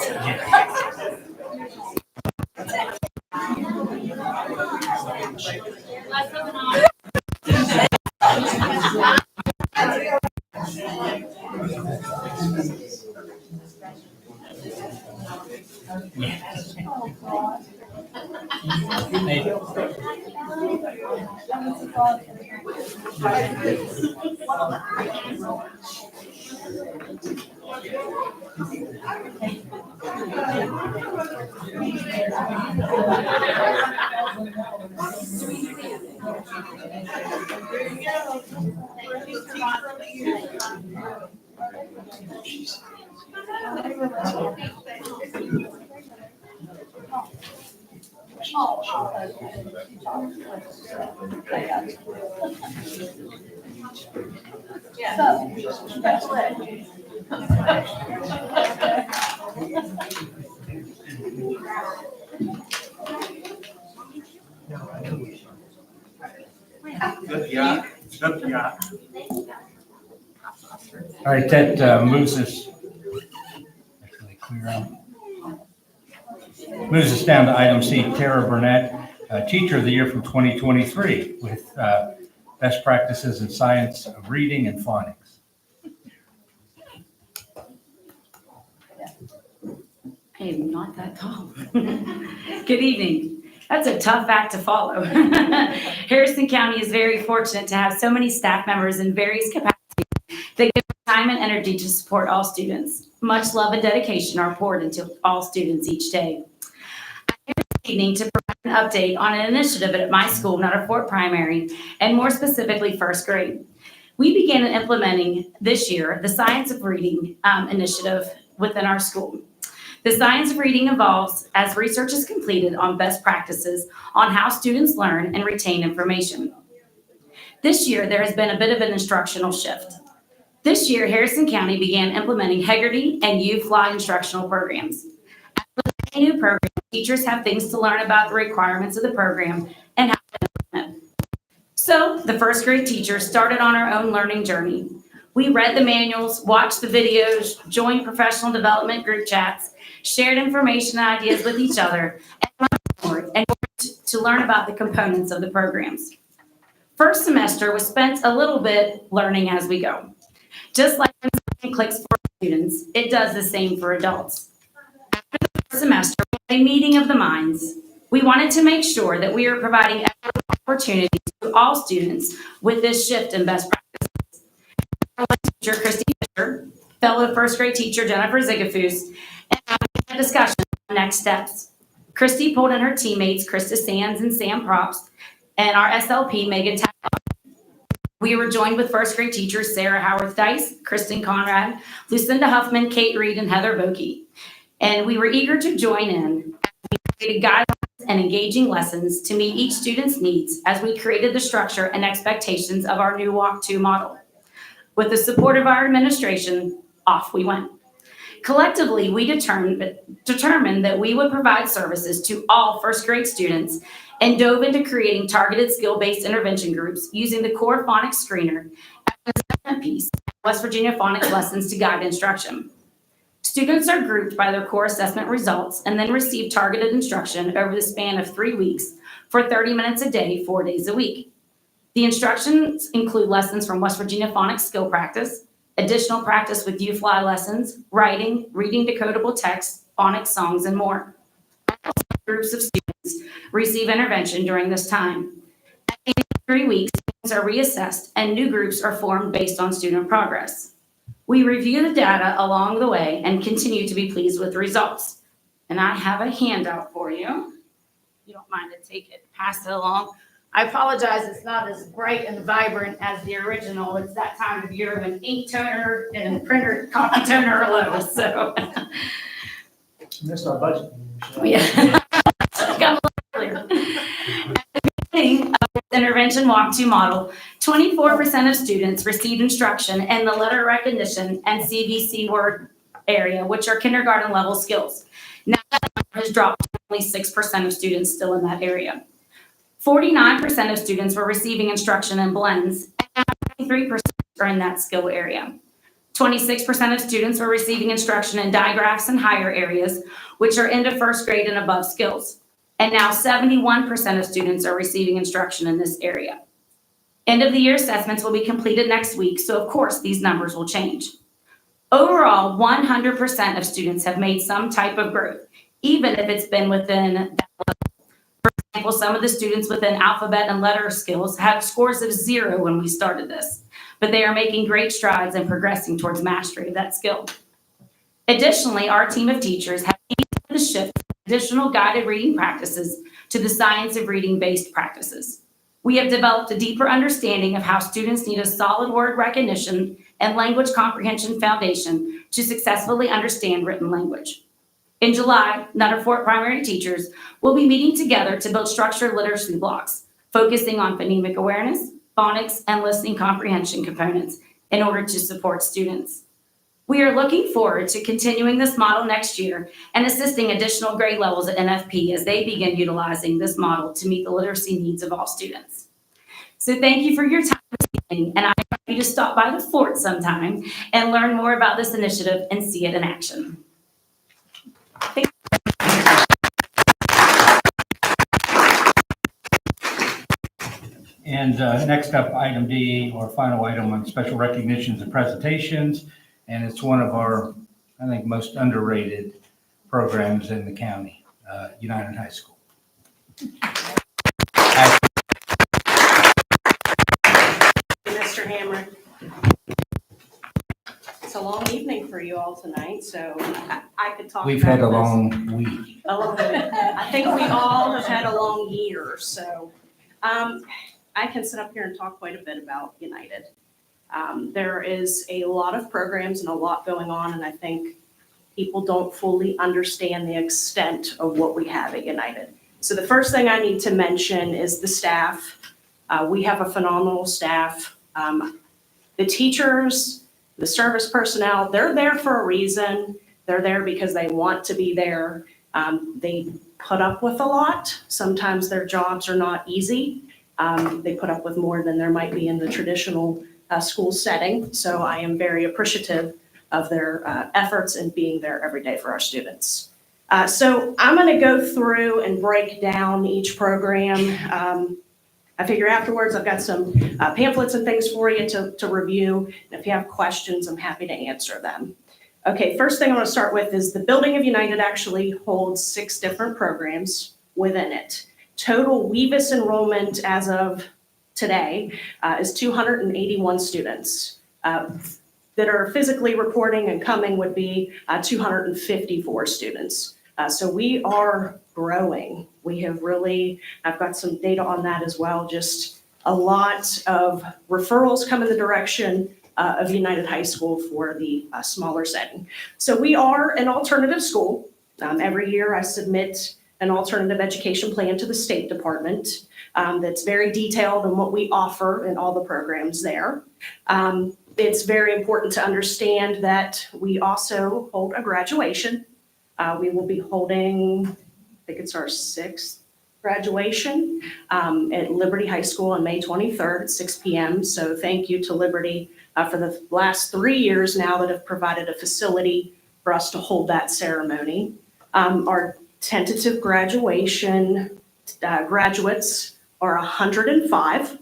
Let's move on. All right, that moves us. Actually, clear out. Moves us down to item C, Tara Burnett, Teacher of the Year from 2023 with best practices in science of reading and phonics. I am not that tall. Good evening. That's a tough act to follow. Harrison County is very fortunate to have so many staff members in various capacities that give time and energy to support all students. Much love and dedication are poured into all students each day. I'm here this evening to provide an update on an initiative at my school, Nutter Fort Primary, and more specifically first grade. We began implementing this year the Science of Reading initiative within our school. The Science of Reading evolves as research is completed on best practices on how students learn and retain information. This year, there has been a bit of an instructional shift. This year, Harrison County began implementing Hegarty and U-Fly instructional programs. With the new program, teachers have things to learn about the requirements of the program and how to implement it. So the first grade teachers started on our own learning journey. We read the manuals, watched the videos, joined professional development group chats, shared information and ideas with each other, and worked to learn about the components of the programs. First semester was spent a little bit learning as we go. Just like when something clicks for students, it does the same for adults. After the first semester, we had a meeting of the minds. We wanted to make sure that we are providing equitable opportunities to all students with this shift in best practices. Our teacher, Christy Fisher, fellow first grade teacher Jennifer Zigafus, and having a discussion on next steps. Christy pulled in her teammates, Krista Sands and Sam Props, and our SLP, Megan Tagline. We were joined with first grade teachers Sarah Howarth Dice, Kristen Conrad, Lucinda Huffman, Kate Reed, and Heather Vokey. And we were eager to join in as we created guidelines and engaging lessons to meet each student's needs as we created the structure and expectations of our new Walk 2 model. With the support of our administration, off we went. Collectively, we determined that we would provide services to all first grade students and dove into creating targeted skill-based intervention groups using the core phonics screener as an assessment piece, West Virginia phonics lessons to guide instruction. Students are grouped by their core assessment results and then receive targeted instruction over the span of 3 weeks for 30 minutes a day, 4 days a week. The instructions include lessons from West Virginia phonics skill practice, additional practice with U-Fly lessons, writing, reading decodable text, phonics songs, and more. Groups of students receive intervention during this time. At the end of 3 weeks, students are reassessed and new groups are formed based on student progress. We review the data along the way and continue to be pleased with the results. And I have a handout for you. If you don't mind to take it, pass it along. I apologize, it's not as bright and vibrant as the original. It's that time of year when ink toner and printer copy toner are low, so. Missed our budget meeting, Michelle. Yeah. Got a little earlier. At the beginning of this intervention Walk 2 model, 24% of students received instruction in the letter recognition and CVC word area, which are kindergarten level skills. Now that number has dropped to only 6% of students still in that area. 49% of students were receiving instruction in blends, and 23% are in that skill area. 26% of students were receiving instruction in digraphs and higher areas, which are into first grade and above skills. And now 71% of students are receiving instruction in this area. End of the year assessments will be completed next week, so of course these numbers will change. Overall, 100% of students have made some type of growth, even if it's been within that level. For example, some of the students within alphabet and letter skills had scores of 0 when we started this, but they are making great strides and progressing towards mastery of that skill. Additionally, our team of teachers have the shift from additional guided reading practices to the science of reading-based practices. We have developed a deeper understanding of how students need a solid word recognition and language comprehension foundation to successfully understand written language. In July, Nutter Fort primary teachers will be meeting together to build structured literacy blocks, focusing on phonemic awareness, phonics, and listening comprehension components in order to support students. We are looking forward to continuing this model next year and assisting additional grade levels at NFP as they begin utilizing this model to meet the literacy needs of all students. So thank you for your time this evening, and I invite you to stop by the fort sometime and learn more about this initiative and see it in action. Thank you. And next up, item D, or final item on special recognitions and presentations. And it's one of our, I think, most underrated programs in the county, United High School. Mr. Hamrick. It's a long evening for you all tonight, so I could talk. We've had a about this. long week. I think we all have had a long year, so I can sit up here and talk quite a bit about United. There is a lot of programs and a lot going on, and I think people don't fully understand the extent of what we have at United. So the first thing I need to mention is the staff. We have a phenomenal staff. The teachers, the service personnel, they're there for a reason. They're there because they want to be there. They put up with a lot. Sometimes their jobs are not easy. They put up with more than there might be in the traditional school setting. So I am very appreciative of their efforts and being there every day for our students. So I'm going to go through and break down each program. I figure afterwards I've got some pamphlets and things for you to review. And if you have questions, I'm happy to answer them. Okay, first thing I want to start with is the Building of United actually holds 6 different programs within it. Total WEVIS enrollment as of today is 281 students. that are physically reporting and coming would be 254 students. So we are growing. We have really, I've got some data on that as well, just a lot of referrals come in the direction of United High School for the smaller setting. So we are an alternative school. Every year I submit an alternative education plan to the State Department that's very detailed on what we offer in all the programs there. It's very important to understand that we also hold a graduation. We will be holding, I think it's our 6th graduation at Liberty High School on May 23rd at 6 p.m. So thank you to Liberty for the last 3 years now that have provided a facility for us to hold that ceremony. Our tentative graduation graduates are 105.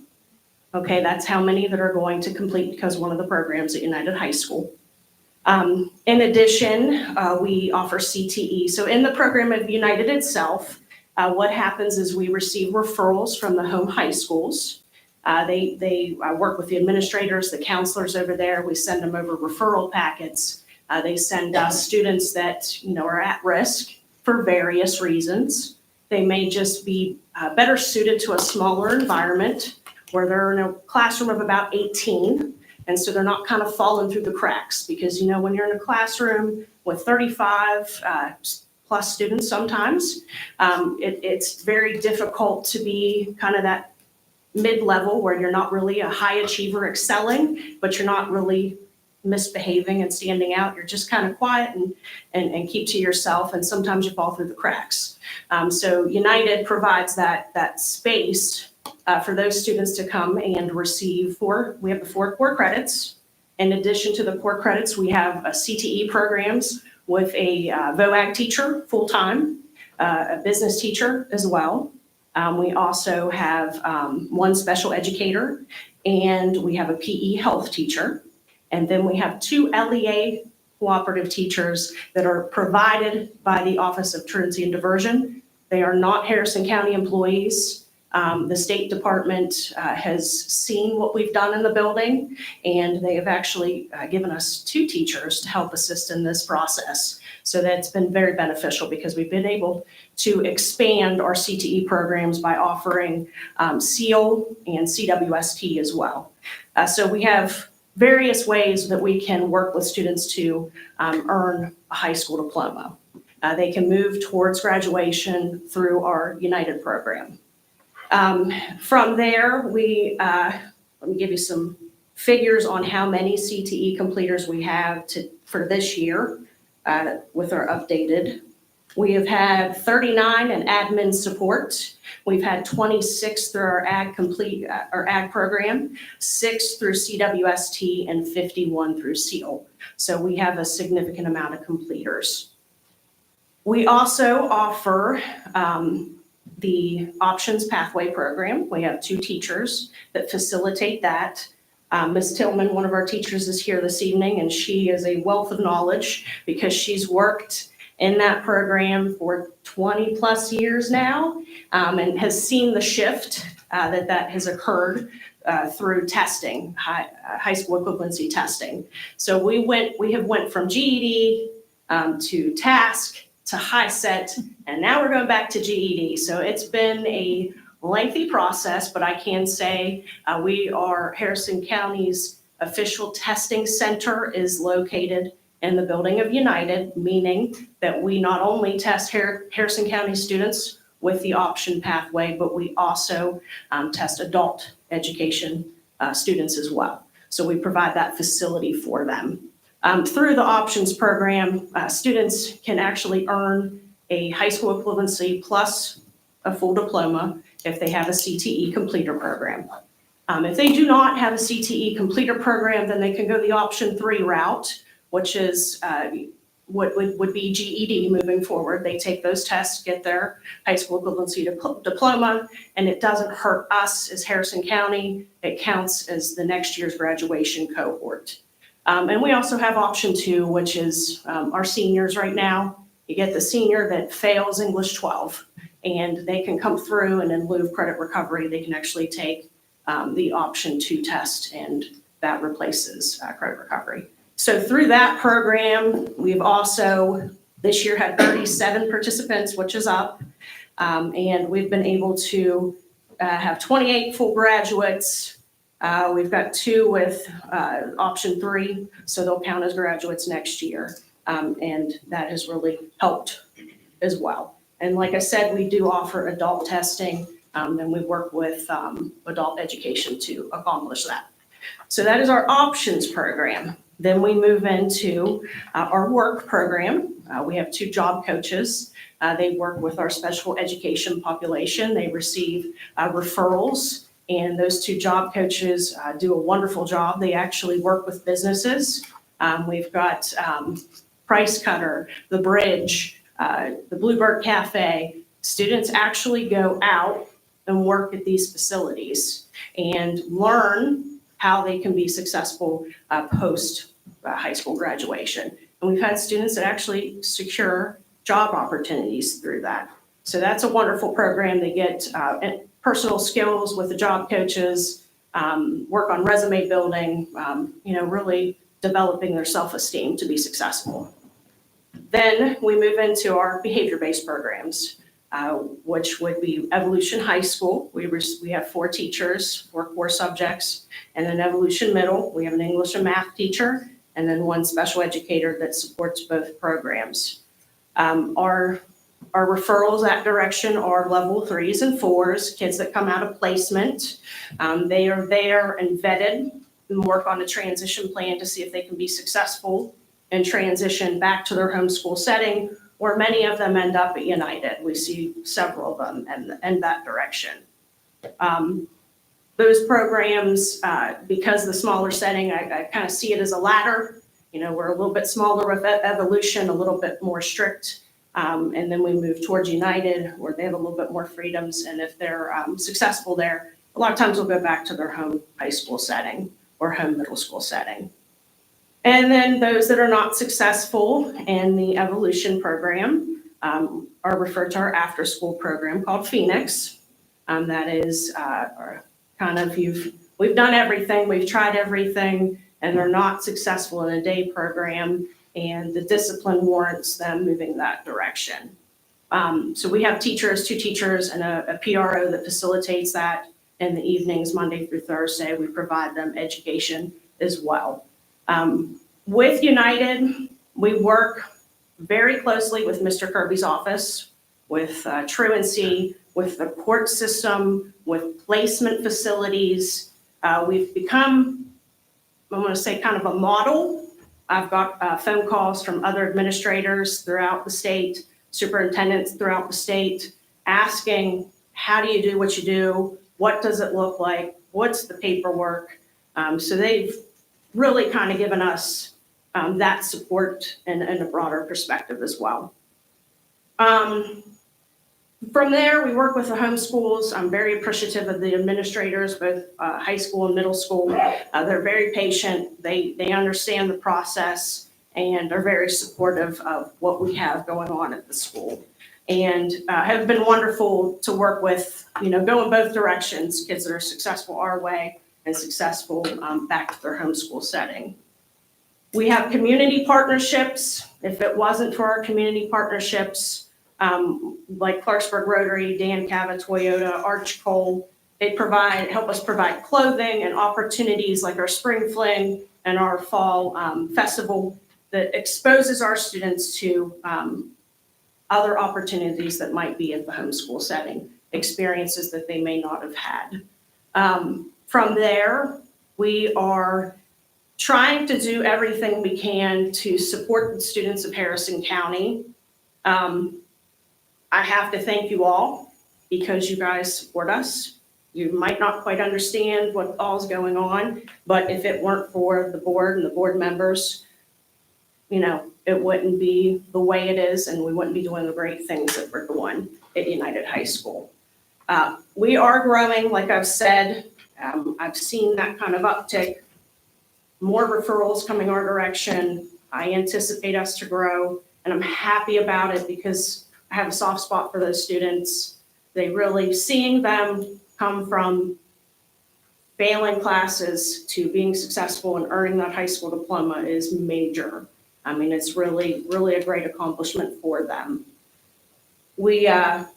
Okay, that's how many that are going to complete because one of the programs at United High School. In addition, we offer CTE. So in the program of United itself, what happens is we receive referrals from the home high schools. They work with the administrators, the counselors over there. We send them over referral packets. They send us students that are at risk for various reasons. They may just be better suited to a smaller environment where they're in a classroom of about 18. And so they're not kind of falling through the cracks because, when you're in a classroom with 35 plus students sometimes, it's very difficult to be kind of that mid-level where you're not really a high achiever excelling, but you're not really misbehaving and standing out. You're just kind of quiet and keep to yourself, and sometimes you fall through the cracks. So United provides that space for those students to come and receive we have the 4 core credits. In addition to the core credits, we have CTE programs with a VOAG teacher full-time, a business teacher as well. We also have 1 special educator, and we have a PE health teacher. And then we have 2 LEA cooperative teachers that are provided by the Office of Truancy and Diversion. They are not Harrison County employees. The State Department has seen what we've done in the building, and they have actually given us 2 teachers to help assist in this process. So that's been very beneficial because we've been able to expand our CTE programs by offering SEAL and CWST as well. So we have various ways that we can work with students to earn a high school diploma. They can move towards graduation through our United program. From there, let me give you some figures on how many CTE completers we have for this year with our updated. We have had 39 in admin support. We've had 26 through our ag program, 6 through CWST, and 51 through SEAL. So we have a significant amount of completers. We also offer the Options Pathway program. We have 2 teachers that facilitate that. Ms. Tillman, one of our teachers, is here this evening, and she is a wealth of knowledge because she's worked in that program for 20 plus years now, and has seen the shift that has occurred through testing, high school equivalency testing. So we have went from GED to TASC to HiSET, and now we're going back to GED. So it's been a lengthy process, but I can say Harrison County's official testing center is located in the building of United, meaning that we not only test Harrison County students with the option pathway, but we also test adult education students as well. So we provide that facility for them. Through the options program, students can actually earn a high school equivalency plus a full diploma if they have a CTE completer program. If they do not have a CTE completer program, then they can go the option 3 route, which is what would be GED moving forward. They take those tests, get their high school equivalency diploma, and it doesn't hurt us as Harrison County. It counts as the next year's graduation cohort. And we also have option 2, which is our seniors right now. You get the senior that fails English 12, and they can come through, and in lieu of credit recovery, they can actually take the option 2 test, and that replaces credit recovery. So through that program, we've also this year had 37 participants, which is up. And we've been able to have 28 full graduates. We've got 2 with option 3, so they'll count as graduates next year. And that has really helped as well. And like I said, we do offer adult testing, and we work with adult education to accomplish that. So that is our options program. Then we move into our work program. We have 2 job coaches. They work with our special education population. They receive referrals, and those 2 job coaches do a wonderful job. They actually work with businesses. We've got Price Cutter, The Bridge, the Bluebird Cafe. Students actually go out and work at these facilities and learn how they can be successful post high school graduation. And we've had students that actually secure job opportunities through that. So that's a wonderful program. They get personal skills with the job coaches, work on resume building, really developing their self-esteem to be successful. Then we move into our behavior-based programs, which would be Evolution High School. We have 4 teachers for core subjects, and then Evolution Middle, we have an English and math teacher, and then 1 special educator that supports both programs. Our referrals that direction are level 3s and 4s, kids that come out of placement. They are there and vetted and work on a transition plan to see if they can be successful and transition back to their homeschool setting, where many of them end up at United. We see several of them in that direction. Those programs, because the smaller setting, I kind of see it as a ladder. We're a little bit smaller with Evolution, a little bit more strict. And then we move towards United, where they have a little bit more freedoms. And if they're successful there, a lot of times we'll go back to their home high school setting or home middle school setting. And then those that are not successful in the Evolution program are referred to our after-school program called Phoenix. That is we've done everything, we've tried everything, and they're not successful in a day program, and the discipline warrants them moving that direction. So we have 2 teachers, and a PRO that facilitates that in the evenings, Monday through Thursday. We provide them education as well. With United, we work very closely with Mr. Kirby's office, with truancy, with the court system, with placement facilities. We've become, I want to say, kind of a model. I've got phone calls from other administrators throughout the state, superintendents throughout the state, asking, how do you do what you do? What does it look like? What's the paperwork? So they've really kind of given us that support and a broader perspective as well. From there, we work with the homeschools. I'm very appreciative of the administrators, both high school and middle school. They're very patient. They understand the process and are very supportive of what we have going on at the school. And have been wonderful to work with, go in both directions, kids that are successful our way and successful back to their homeschool setting. We have community partnerships. If it wasn't for our community partnerships, like Clarksburg Rotary, Dan Cava, Toyota, Arch Coal, they help us provide clothing and opportunities like our Spring Fling and our Fall Festival that exposes our students to other opportunities that might be at the homeschool setting, experiences that they may not have had. From there, we are trying to do everything we can to support the students of Harrison County. I have to thank you all because you guys support us. You might not quite understand what all's going on, but if it weren't for the board and the board members, it wouldn't be the way it is, and we wouldn't be doing the great things that we're doing at United High School. We are growing, like I've said. I've seen that kind of uptick, more referrals coming our direction. I anticipate us to grow, and I'm happy about it because I have a soft spot for those students. They really, seeing them come from failing classes to being successful and earning that high school diploma is major. I mean, it's really, really a great accomplishment for them. We also,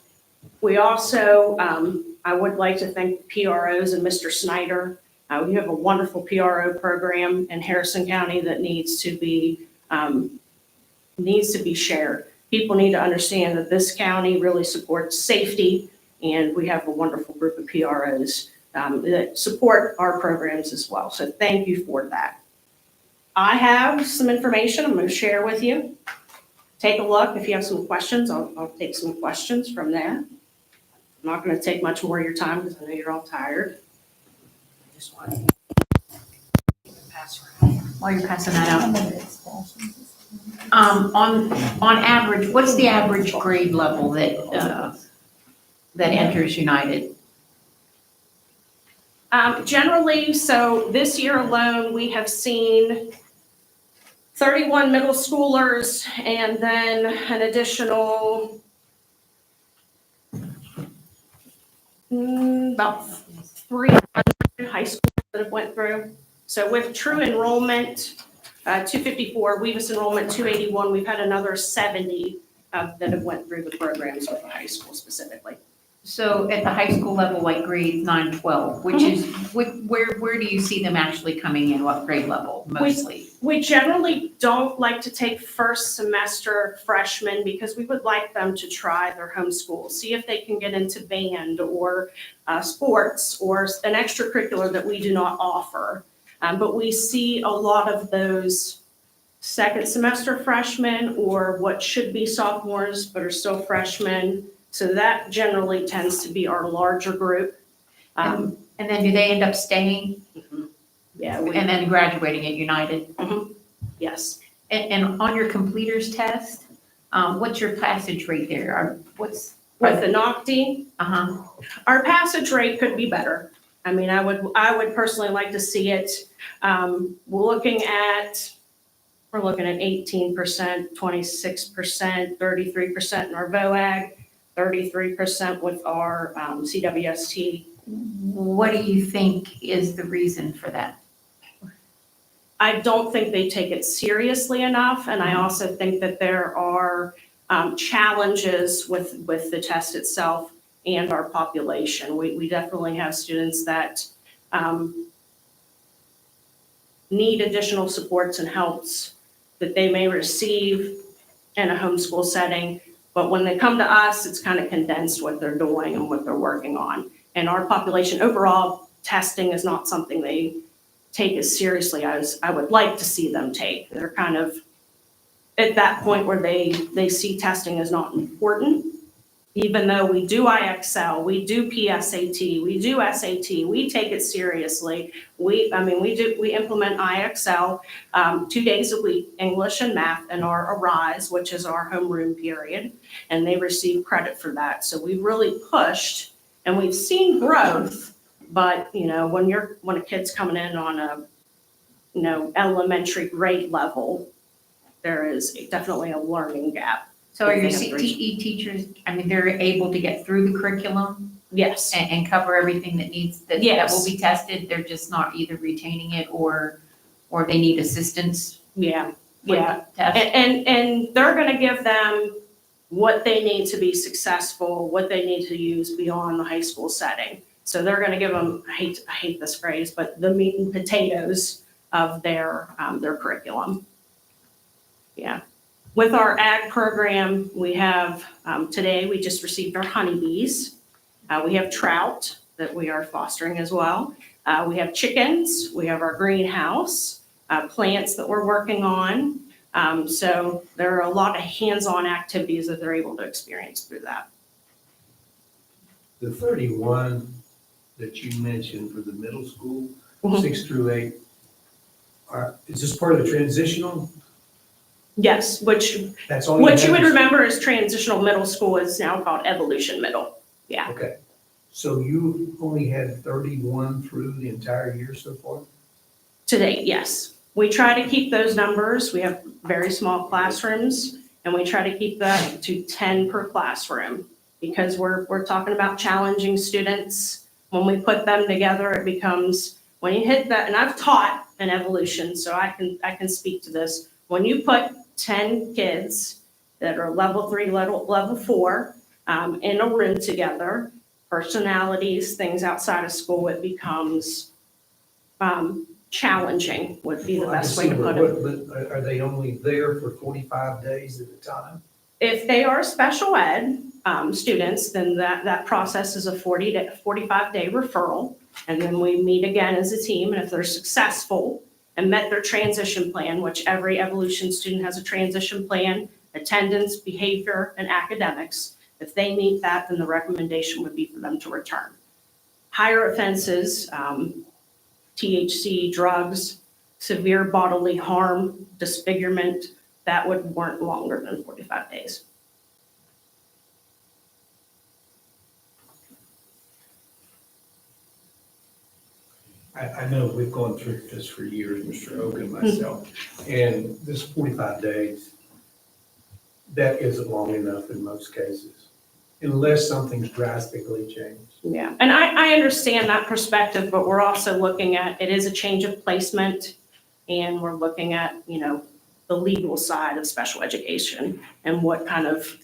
I would like to thank PROs and Mr. Snyder. We have a wonderful PRO program in Harrison County that needs to be shared. People need to understand that this county really supports safety, and we have a wonderful group of PROs that support our programs as well. So thank you for that. I have some information I'm going to share with you. Take a look. If you have some questions, I'll take some questions from there. I'm not going to take much more of your time because I know you're all tired. I just want to pass around. While you're passing that out, on average, what's the average grade level that enters United? Generally, so this year alone, we have seen 31 middle schoolers and then an additional about 300 high schools that have went through. So with true enrollment, 254, Weavis enrollment 281, we've had another 70 that have went through the programs with the high school specifically. So at the high school level, like grades 9, 12, which is, where do you see them actually coming in? What grade level mostly? We generally don't like to take first semester freshmen because we would like them to try their home school, see if they can get into band or sports or an extracurricular that we do not offer. But we see a lot of those second semester freshmen or what should be sophomores but are still freshmen. So that generally tends to be our larger group. And then do they end up staying? Yeah. And then graduating at United? Yes. And on your completers test, what's your passage rate there? With the NOCTI, our passage rate could be better. I mean, I would personally like to see it. We're looking at 18%, 26%, 33% in our VOAG, 33% with our CWST. What do you think is the reason for that? I don't think they take it seriously enough, and I also think that there are challenges with the test itself and our population. We definitely have students that need additional supports and helps that they may receive in a homeschool setting, but when they come to us, it's kind of condensed what they're doing and what they're working on. And our population overall, testing is not something they take as seriously as I would like to see them take. They're kind of at that point where they see testing as not important, even though we do IXL, we do PSAT, we do SAT, we take it seriously. We implement IXL 2 days a week, English and math, in our Arise, which is our homeroom period, and they receive credit for that. So we've really pushed, and we've seen growth. But when a kid's coming in on a elementary grade level, there is definitely a learning gap. So are your CTE teachers, they're able to get through the curriculum? Yes. And cover everything that that will be tested? They're just not either retaining it or they need assistance? Yeah. with Yeah. the test? And they're going to give them what they need to be successful, what they need to use beyond the high school setting. So they're going to give them, I hate this phrase, but the meat and potatoes of their curriculum. Yeah. With our ag program, we have, today we just received our honeybees. We have trout that we are fostering as well. We have chickens, we have our greenhouse, plants that we're working on. So there are a lot of hands-on activities that they're able to experience through that. The 31 that you mentioned for the middle school, 6 through 8, is this part of the transitional? Yes, which That's all what you would have is- remember as transitional middle school is now called Evolution Middle. Yeah. Okay, so you only had 31 through the entire year so far? To date, yes. We try to keep those numbers. We have very small classrooms, and we try to keep that to 10 per classroom because we're talking about challenging students When we put them together, it becomes, when you hit that, and I've taught in evolution, so I can speak to this. When you put 10 kids that are level 3, level 4, in a room together, personalities, things outside of school, it becomes challenging, would be the Well, I best can way to see put it. But are they only there for 45 days at a time? If they are special ed students, then that process is a 45-day referral. And then we meet again as a team, and if they're successful and met their transition plan, which every evolution student has a transition plan, attendance, behavior, and academics. If they meet that, then the recommendation would be for them to return. Higher offenses, THC, drugs, severe bodily harm, disfigurement, that would warrant longer than 45 days. I know we've gone through this for years, Mr. Hogan and myself, and this 45 days, that isn't long enough in most cases, unless something's drastically changed. Yeah, and I understand that perspective, but we're also looking at, it is a change of placement, and we're looking at, the legal side of special education and what kind of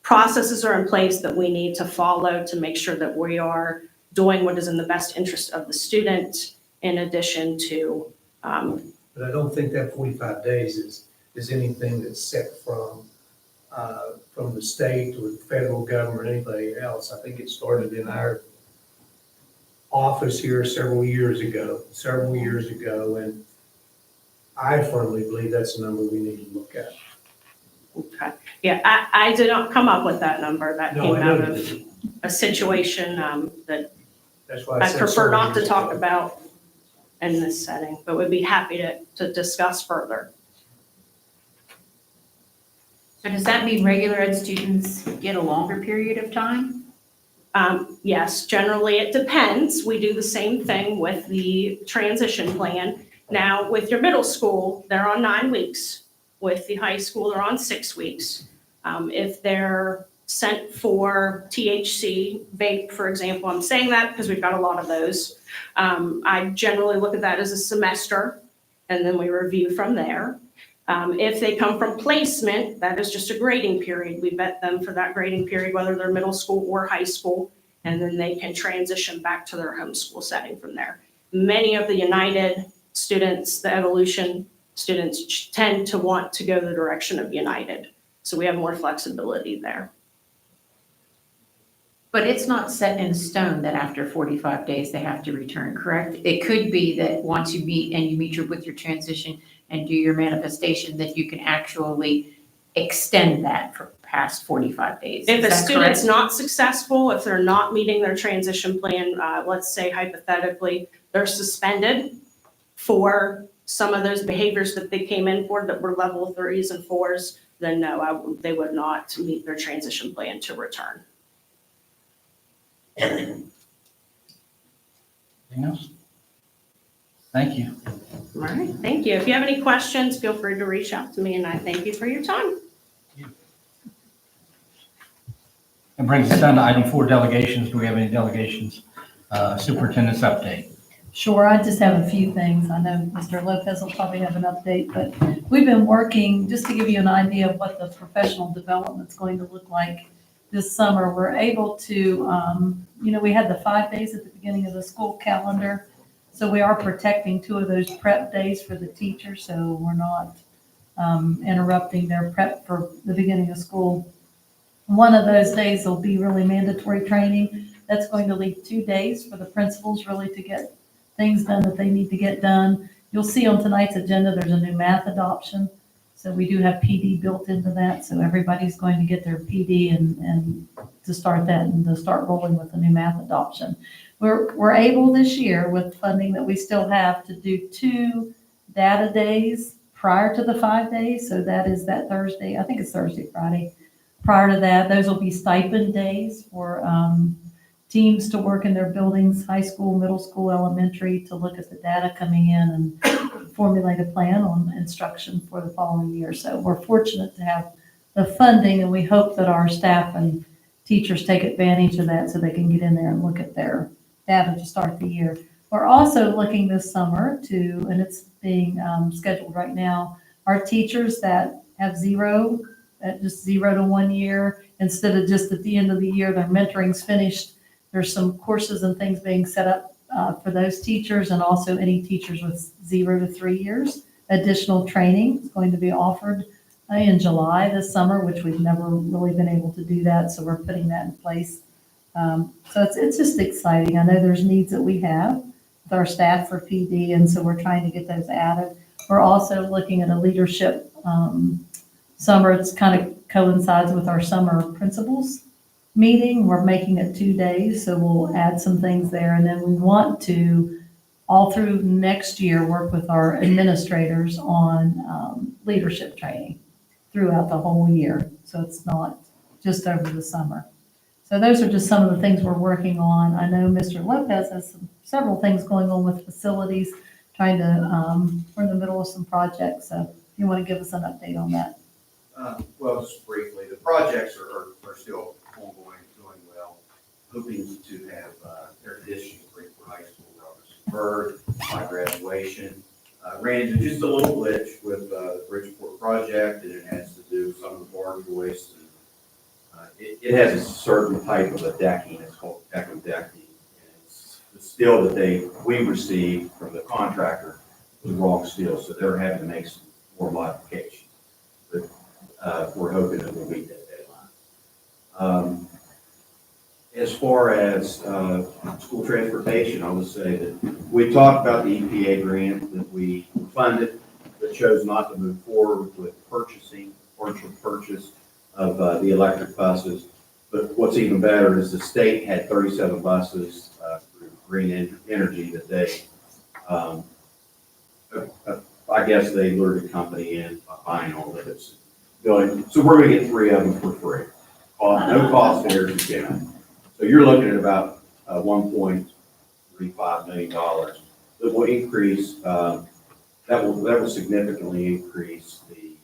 processes are in place that we need to follow to make sure that we are doing what is in the best interest of the student, in addition to. But I don't think that 45 days is anything that's set from the state or the federal government or anybody else. I think it started in our office here several years ago, and I firmly believe that's the number we need to look at. Okay, yeah, I did not come up with that number. That No, came I know out you of didn't. a situation that That's why I said prefer several not to years talk ago. about in this setting, but would be happy to discuss further. So does that mean regular ed students get a longer period of time? Yes, generally it depends. We do the same thing with the transition plan. Now, with your middle school, they're on 9 weeks. With the high school, they're on 6 weeks. If they're sent for THC, vape, for example, I'm saying that because we've got a lot of those. I generally look at that as a semester, and then we review from there. If they come from placement, that is just a grading period. We vet them for that grading period, whether they're middle school or high school, and then they can transition back to their home school setting from there. Many of the United students, the evolution students, tend to want to go the direction of United. So we have more flexibility there. But it's not set in stone that after 45 days they have to return, correct? It could be that once you meet with your transition and do your manifestation, that you can actually extend that for past 45 days. If Is a that student's correct? not successful, if they're not meeting their transition plan, let's say hypothetically, they're suspended for some of those behaviors that they came in for that were level 3s and 4s, then no, they would not meet their transition plan to return. Anything else? Thank you. All right, thank you. If you have any questions, feel free to reach out to me, and I thank you for your time. That brings us down to item 4, delegations. Do we have any delegations? Superintendent's update. Sure, I just have a few things. I know Mr. Lopez will probably have an update, but we've been working, just to give you an idea of what the professional development's going to look like this summer. We're able to, we had the 5 days at the beginning of the school calendar. So we are protecting 2 of those prep days for the teachers, so we're not interrupting their prep for the beginning of school. One of those days will be really mandatory training. That's going to leave 2 days for the principals really to get things done that they need to get done. You'll see on tonight's agenda, there's a new math adoption. So we do have PD built into that. So everybody's going to get their PD and to start that and to start rolling with the new math adoption. We're able this year with funding that we still have to do 2 data days prior to the 5 days. So that is that Thursday, I think it's Thursday, Friday. Prior to that, those will be stipend days for teams to work in their buildings, high school, middle school, elementary, to look at the data coming in and formulate a plan on instruction for the following year. So we're fortunate to have the funding, and we hope that our staff and teachers take advantage of that so they can get in there and look at their data to start the year. We're also looking this summer to, and it's being scheduled right now, our teachers that have zero, at just 0 to 1 year, instead of just at the end of the year, their mentoring's finished. There's some courses and things being set up for those teachers, and also any teachers with 0 to 3 years. Additional training is going to be offered in July this summer, which we've never really been able to do that, so we're putting that in place. So it's just exciting. I know there's needs that we have with our staff for PD, and so we're trying to get those added. We're also looking at a leadership summer. It's kind of coincides with our summer principals meeting. We're making it 2 days, so we'll add some things there. And then we want to, all through next year, work with our administrators on leadership training throughout the whole year. So it's not just over the summer. So those are just some of the things we're working on. I know Mr. Lopez has several things going on with facilities, trying to, we're in the middle of some projects. So if you want to give us an update on that. Well, just briefly, the projects are still ongoing, doing well. Hoping to have air conditioning for high school converted by graduation. Ran into just a little glitch with the Bridgeport project, and it has to do with some of the bar joists. It has a certain type of a decking. It's called deco decking. And it's the steel that we received from the contractor was wrong steel, so they're having to make some more modifications. But we're hoping that we'll meet that deadline. As far as school transportation, I would say that we talked about the EPA grant that we funded, but chose not to move forward with partial purchase of the electric buses. But what's even better is the state had 37 buses through Green Energy that they, I guess they lured the company in by buying all of it. So we're going to get 3 of them for free. No cost to Harrison County. So you're looking at about $1.35 million. That will increase, that will significantly increase the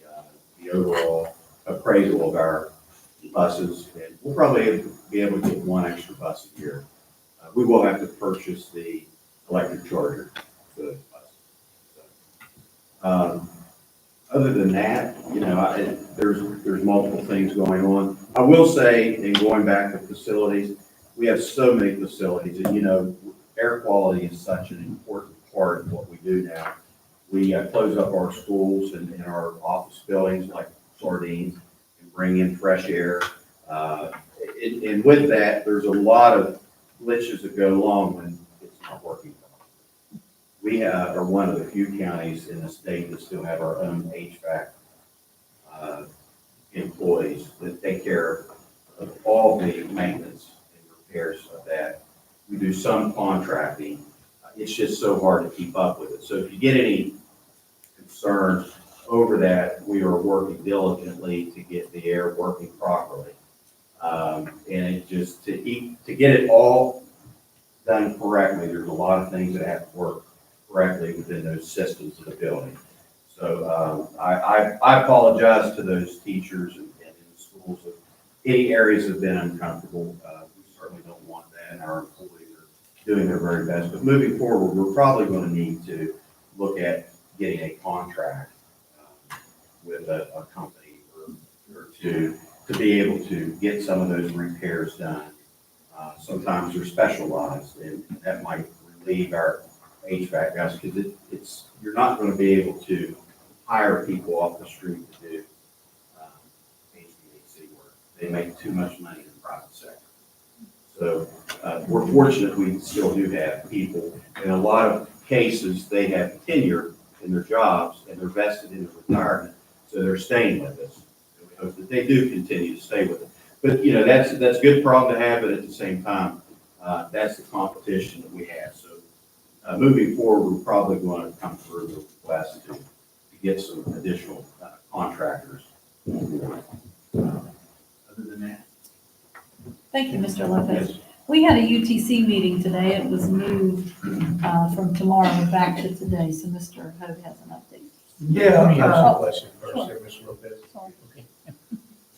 overall appraisal of our buses. And we'll probably be able to get 1 extra bus a year. We will have to purchase the electric charger for those buses. Other than that, there's multiple things going on. I will say, in going back to facilities, we have so many facilities, and air quality is such an important part of what we do now. We close up our schools and our office buildings like sardines and bring in fresh air. And with that, there's a lot of glitches that go along when it's not working. We are one of the few counties in the state that still have our own HVAC employees that take care of all the maintenance and repairs of that. We do some contracting. It's just so hard to keep up with it. So if you get any concerns over that, we are working diligently to get the air working properly. And it just, to get it all done correctly, there's a lot of things that have to work correctly within those systems of the building. So I apologize to those teachers and in the schools if any areas have been uncomfortable. We certainly don't want that, and our employees are doing their very best. But moving forward, we're probably going to need to look at getting a contract with a company or two to be able to get some of those repairs done. Sometimes they're specialized, and that might relieve our HVAC guys, because you're not going to be able to hire people off the street to do HVAC work. They make too much money in the private sector. So we're fortunate we still do have people. In a lot of cases, they have tenure in their jobs and they're vested in their retirement, so they're staying with us. And we hope that they do continue to stay with us. But that's a good problem to have, but at the same time, that's the competition that we have. So moving forward, we're probably going to come through the request to get some additional contractors on board. Other than that. Thank you, Mr. Lopez. We had a UTC meeting today. It was moved from tomorrow back to today, so Mr. Hogue has an update. Yeah, let me ask a question first here, Mr. Lopez.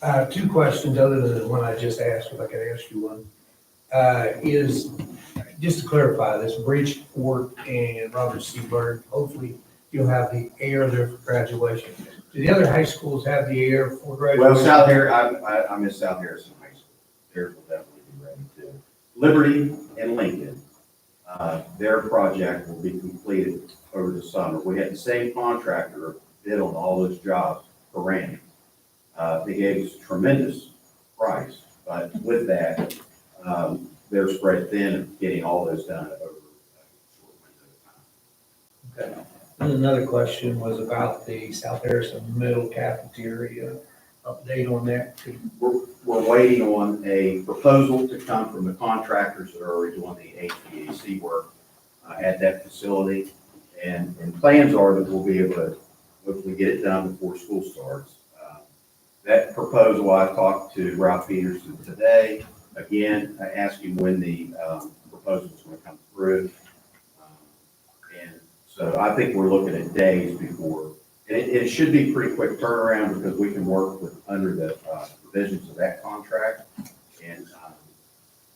Okay. 2 questions other than the one I just asked, if I could ask you one. just to clarify, this Bridgeport and Robert C. Byrd, hopefully you'll have the air there for graduation. Do the other high schools have the air for graduation? Well, South Harrison, I miss South Harrison High School. Theirs will definitely be ready too. Liberty and Lincoln, their project will be completed over the summer. We had the same contractor bid on all those jobs for Randy. They gave us a tremendous price, but with that, they're spread thin and getting all those done over a short window of time. Okay. And another question was about the South Harrison Middle Cafeteria. Update on that. We're waiting on a proposal to come from the contractors that are already doing the HVAC work at that facility. And plans are that we'll be able to hopefully get it done before school starts. That proposal, I talked to Ralph Peterson today, again, asking when the proposal is going to come through. And so I think we're looking at days before. It should be pretty quick turnaround because we can work with under the provisions of that contract and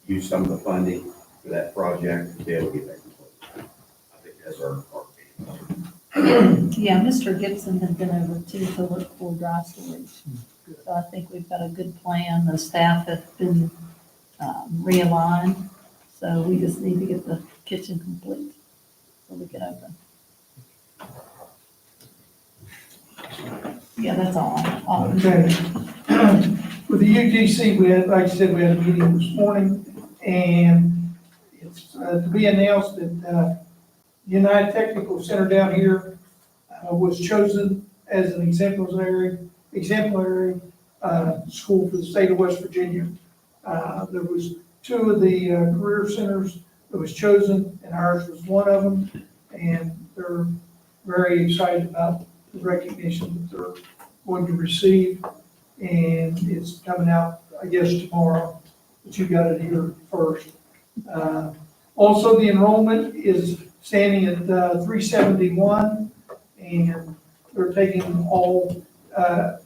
use some of the funding for that project to be able to get that complete. I think that's our game. Yeah, Mr. Gibson had been over too to look for dry storage. So I think we've got a good plan. The staff have been realigned. So we just need to get the kitchen complete so we can open. Yeah, that's all. Okay. With the UTC, we had, like I said, we had a meeting this morning, and it's to be announced that United Technical Center down here was chosen as an exemplary school for the state of West Virginia. There was 2 of the career centers that was chosen, and ours was one of them, and they're very excited about the recognition that they're going to receive, and it's coming out, I guess, tomorrow, but you got it here first. Also, the enrollment is standing at 371, and they're taking all the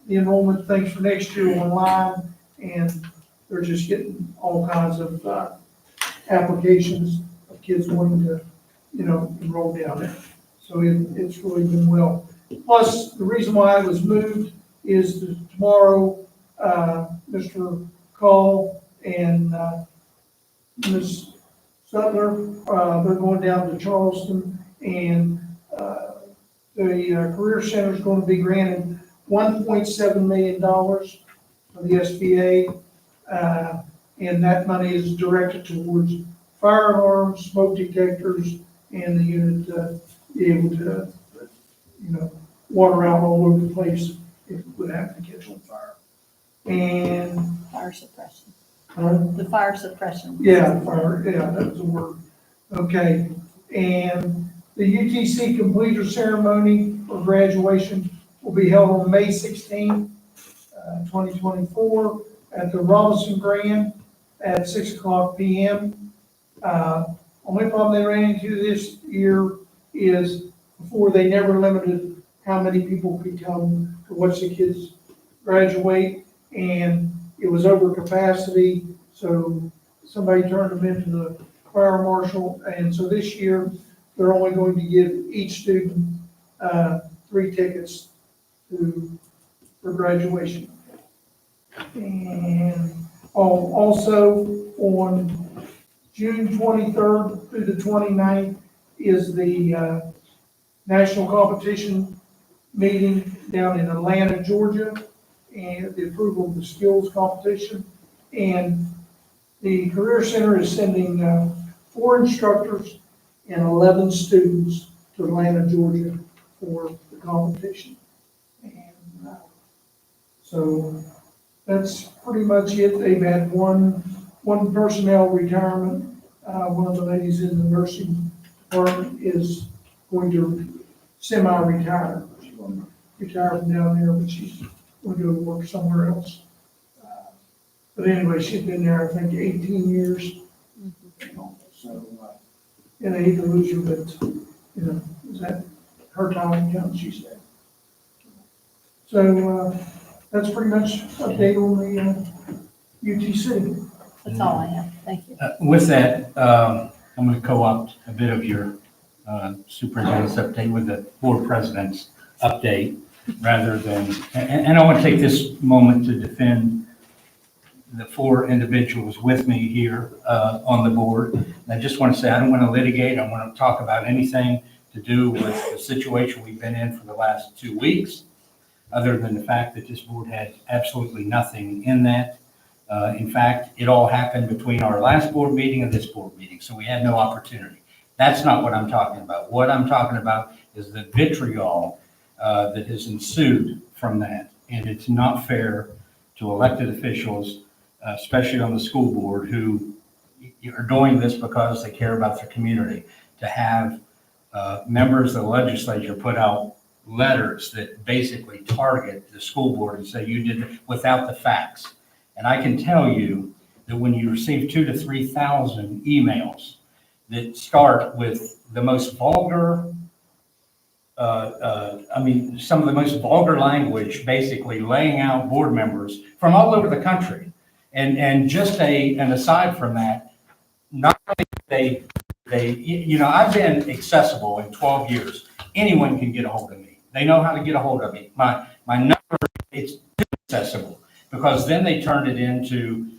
enrollment things for next year online, and they're just getting all kinds of applications of kids wanting to, enroll down there. So it's really been well. Plus, the reason why it was moved is that tomorrow, Mr. Call and Ms. Sutler, they're going down to Charleston, and the Career Center is going to be granted $1.7 million from the SBA, and that money is directed towards fire alarms, smoke detectors, and the unit to be able to, water out all over the place if it would happen to catch on fire. And Fire suppression. uh, The fire suppression. yeah, that was a word. Okay, and the UTC completer ceremony for graduation will be held on May 16th, 2024 at the Robinson Grand at 6:00 p.m. Only problem they ran into this year is before they never limited how many people could come to watch the kids graduate, and it was over capacity, so somebody turned them into the fire marshal, and so this year, they're only going to give each student 3 tickets for graduation. And also on June 23rd through the 29th is the national competition meeting down in Atlanta, Georgia, and the approval of the skills competition. And the Career Center is sending 4 instructors and 11 students to Atlanta, Georgia for the competition. And so that's pretty much it. They've had one personnel retirement. One of the ladies in the nursing department is going to semi-retire. She's going to retire from down there, but she's going to go work somewhere else. But anyway, she's been there, I think, 18 years. So, and I hate to lose her, but, is that her time comes, she said. So, that's pretty much update on the UTC. That's all I have. Thank you. With that, I'm going to co-opt a bit of your superintendent's update with the board president's update rather than, and I want to take this moment to defend the 4 individuals with me here on the board. And I just want to say, I don't want to litigate. I want to talk about anything to do with the situation we've been in for the last 2 weeks, other than the fact that this board had absolutely nothing in that. In fact, it all happened between our last board meeting and this board meeting, so we had no opportunity. That's not what I'm talking about. What I'm talking about is the vitriol that has ensued from that. And it's not fair to elected officials, especially on the school board, who are doing this because they care about their community, to have members of the legislature put out letters that basically target the school board and say you did it without the facts. And I can tell you that when you receive 2,000 to 3,000 emails that start with the most vulgar, some of the most vulgar language, basically laying out board members from all over the country. And just an aside from that, not only I've been accessible in 12 years. Anyone can get a hold of me. They know how to get a hold of me. My number, it's accessible, because then they turned it into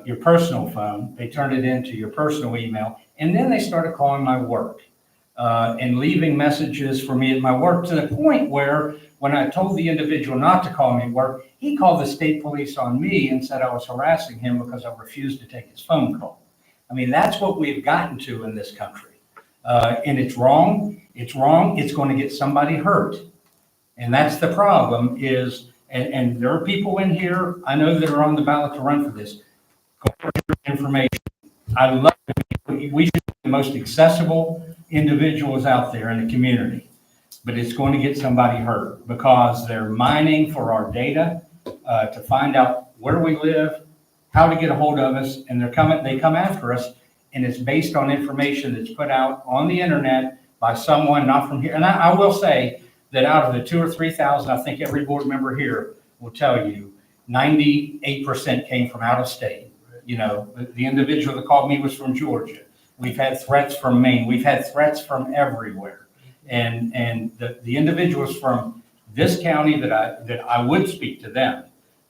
your personal phone. They turned it into your personal email. And then they started calling my work and leaving messages for me at my work, to the point where when I told the individual not to call me at work, he called the state police on me and said I was harassing him because I refused to take his phone call. I mean, that's what we've gotten to in this country. And it's wrong. It's wrong. It's going to get somebody hurt. And that's the problem is, and there are people in here, I know, that are on the ballot to run for this. Information. I love it. We should be the most accessible individuals out there in the community, but it's going to get somebody hurt because they're mining for our data to find out where we live, how to get a hold of us, and they come after us, and it's based on information that's put out on the internet by someone not from here. And I will say that out of the 2,000 or 3,000, I think every board member here will tell you 98% came from out of state. You know, the individual that called me was from Georgia. We've had threats from Maine. We've had threats from everywhere. And the individuals from this county that I would speak to them.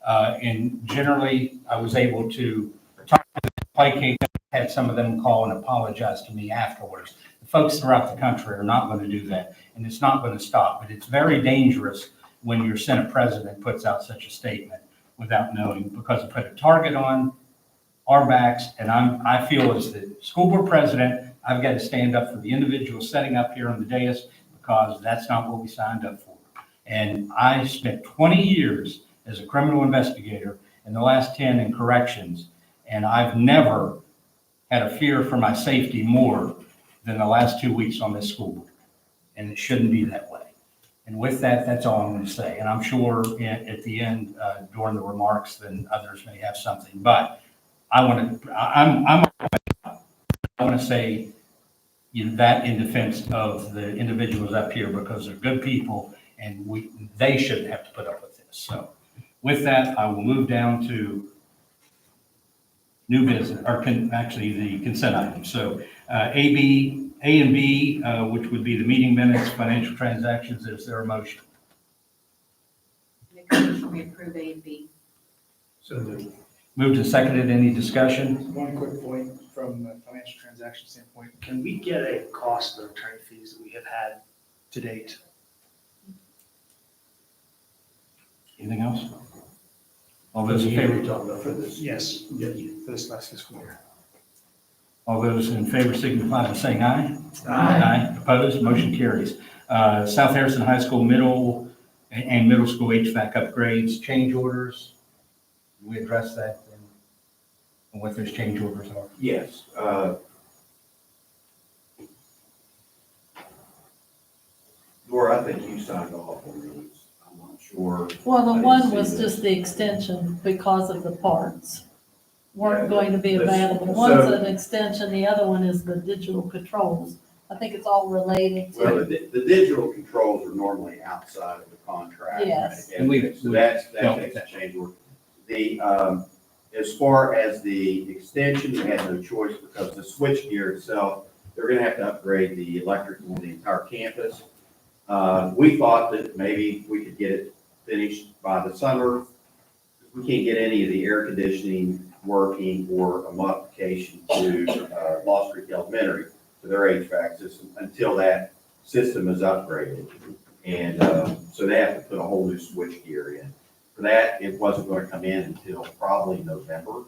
And generally, I was able to talk to them, placate them, had some of them call and apologize to me afterwards. The folks throughout the country are not going to do that, and it's not going to stop. But it's very dangerous when your Senate president puts out such a statement without knowing, because it put a target on our backs. And I feel as the school board president, I've got to stand up for the individuals setting up here on the dais, because that's not what we signed up for. And I spent 20 years as a criminal investigator, and the last 10 in corrections, and I've never had a fear for my safety more than the last 2 weeks on this school board. And it shouldn't be that way. And with that, that's all I'm going to say. And I'm sure at the end, during the remarks, then others may have something. But I want to say that in defense of the individuals up here, because they're good people, and they shouldn't have to put up with this. So with that, I will move down to new business, or actually the consent items. So A and B, which would be the meeting minutes, financial transactions. Is there a motion? Make a motion, we approve A and B. So Moved and seconded. Any discussion? One quick point from a financial transaction standpoint. Can we get a cost of attorney fees that we have had to date? Anything else? All those in favor? For this, yes, for this last fiscal year. All those in favor signify by saying aye. Aye. Opposed? Motion carries. South Harrison High School middle school HVAC upgrades, change orders. Can we address that and what those change orders are? Yes. Laura, I think you signed off on these. I'm not sure. Well, the I didn't one see was this. just the extension because of the parts weren't Yeah, going to be this- available. so- One's an extension, the other one is the digital controls. I think it's all related Well, to, the digital controls are normally outside of the contract. Yes. And we- So that dealt takes with a change order. The As far as the extension, we had no choice because the switchgear itself, they're gonna have to upgrade the electrical in the entire campus. We thought that maybe we could get it finished by the summer. We can't get any of the air conditioning working or a modification to Lost Creek Elementary for their HVAC system until that system is upgraded. And so they have to put a whole new switchgear in. For that, it wasn't going to come in until probably November.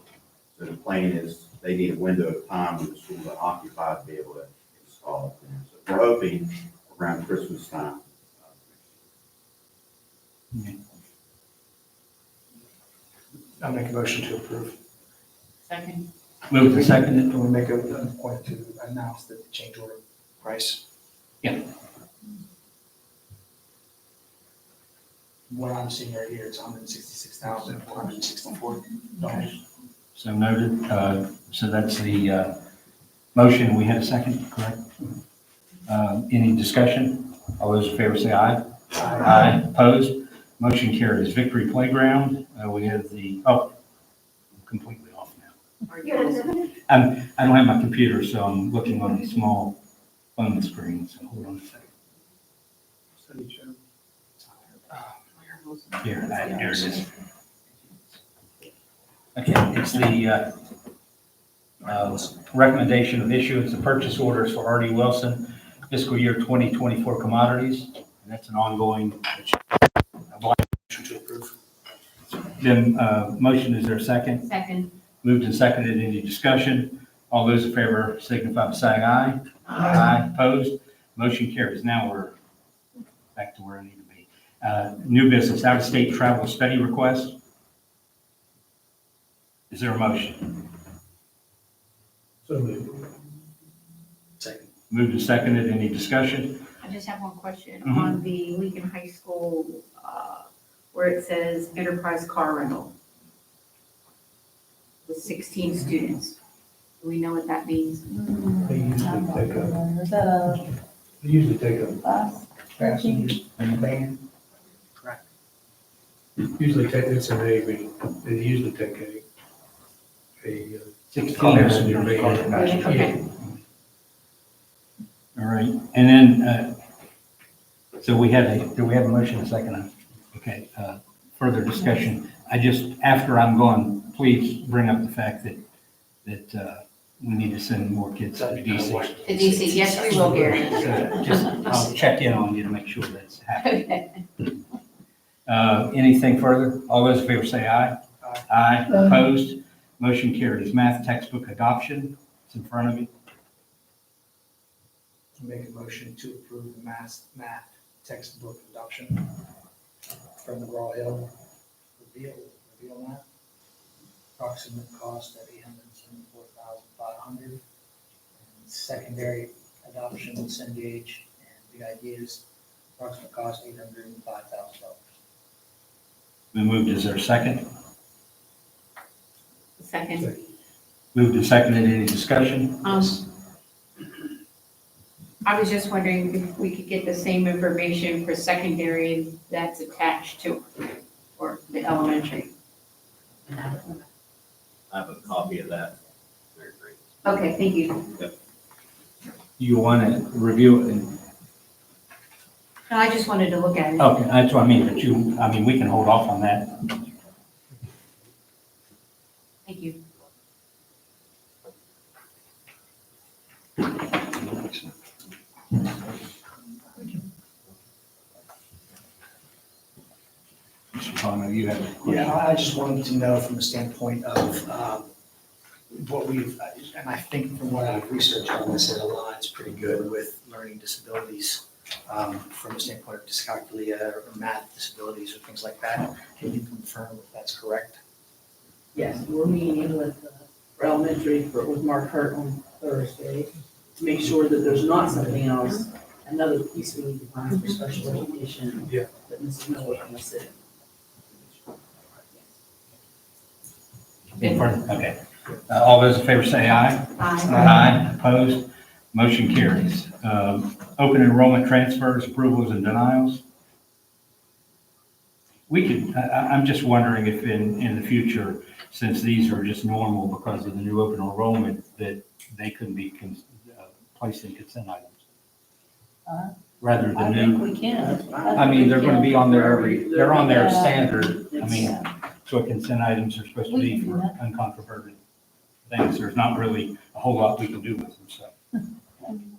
So the plan is they need a window of time when the schools are occupied to be able to install it. So we're hoping around Christmas time. I'll make a motion to approve. Second. Moved and seconded. Can we make a point to announce the change order price? Yeah. What I'm seeing right here, it's $166,464. So noted. So that's the motion. We had a second, correct? Any discussion? All those in favor say aye. Aye. Opposed? Motion carries. Victory Playground, we have I'm completely off now. I don't have my computer, so I'm looking on the small phone screen, so hold on a second. Here it is. Okay, it's the recommendation of issuance of purchase orders for R.D. Wilson fiscal year 2024 commodities, and that's an ongoing. Motion to approve. Then, motion, is there a second? Second. Moved and seconded, any discussion? All those in favor signify by saying aye. Aye. Opposed? Motion carries. Now we're back to where I need to be. New business, out-of-state travel study request. Is there a motion? So moved. Second. Moved and seconded, any discussion? I just have one question Mhm. on the Lincoln High School, where it says enterprise car rental with 16 students. Do we know what that means? They usually take a, Is that a they usually take a bus? Passengers and van. Correct. Usually take, it's an Navy, they usually take a 16 passenger or van. Okay. All right, and then, so do we have a motion, a second? Okay, further discussion. After I'm gone, please bring up the fact that we need to send more kids to DC. To DC, yes, we will, Gary. So just, I'll check in on you to make sure that's happening. Okay. Anything further? All those in favor say aye. Aye. Aye. Opposed? Motion carries. Math textbook adoption. It's in front of you. Make a motion to approve the math textbook adoption from McGraw-Hill. Reveal that. Approximate cost at $874,500. Secondary adoption with Cengage, and the idea is approximate cost $805,000. Been moved. Is there a second? Second. Moved and seconded. Any discussion? I was just wondering if we could get the same information for secondary that's attached to, or the elementary. I have a copy of that. Very great. Okay, thank you. You want to review it? No, I just wanted to look at it. Okay, that's what I mean, but we can hold off on that. Thank you. Mr. Palmer, you have a question? Yeah, I just wanted to know from the standpoint of what we've, and I think from what I've researched on this, it aligns pretty good with learning disabilities from the standpoint of dyscalculia or math disabilities or things like that. Can you confirm if that's correct? Yes, we're meeting with, for elementary, with Mark Hurt on Thursday, to make sure that there's not something else, another piece we need to find for special education. Yeah. That Mrs. Miller can sit. In front, okay. All those in favor say aye. Aye. Opposed? Motion carries. Open enrollment transfers, approvals, and denials. We could, I'm just wondering if in the future, since these are just normal because of the new open enrollment, that they couldn't be placed in consent items. Rather I than think new, we can. I mean, they're gonna be on there they're on there Yeah. standard. I mean, so what consent items are supposed to be for uncontroverted things. There's not really a whole lot we can do with them, so. I'm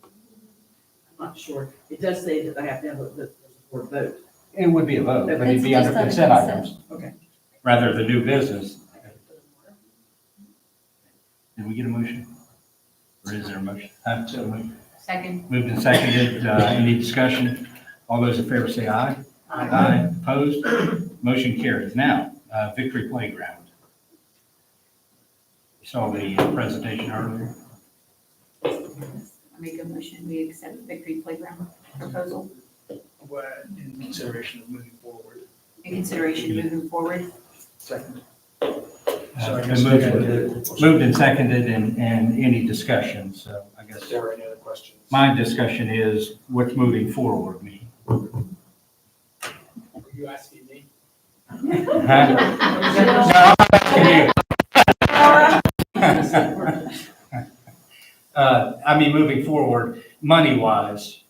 not sure. It does say that I have to have the board vote. It would be a vote, but it'd It's be under just under consent consent. items. Okay. Rather than new business. Did we get a motion? Or is there a motion? So moved. Second. Moved and seconded. Any discussion? All those in favor say aye. Aye. Opposed? Motion carries. Now, Victory Playground. You saw the presentation earlier. I make a motion, we accept Victory Playground proposal In consideration of moving forward. in consideration of moving forward. Second. Been moved and seconded and any discussion, so I guess Is there any other questions? my discussion is what's moving forward mean? Are you asking me? Huh? No, I'm asking you. I mean, moving forward, money-wise,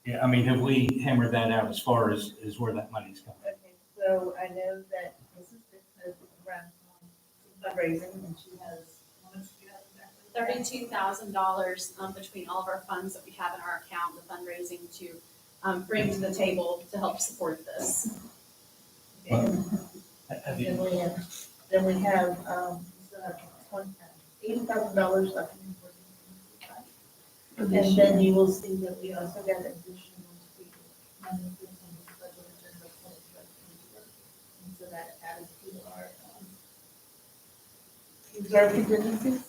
yeah, I mean, have we hammered that out as far as where that money's coming? Okay, so I know that Mrs. Fitz has run fundraising and she has, how much do you have exactly? $32,000 between all of our funds that we have in our account, the fundraising to bring to the table to help support this. Okay. Have you- Then we have, $80,000 left in the and then you will see that we also got additional money from the budget in the public works. And so that added to our reserve contingencies.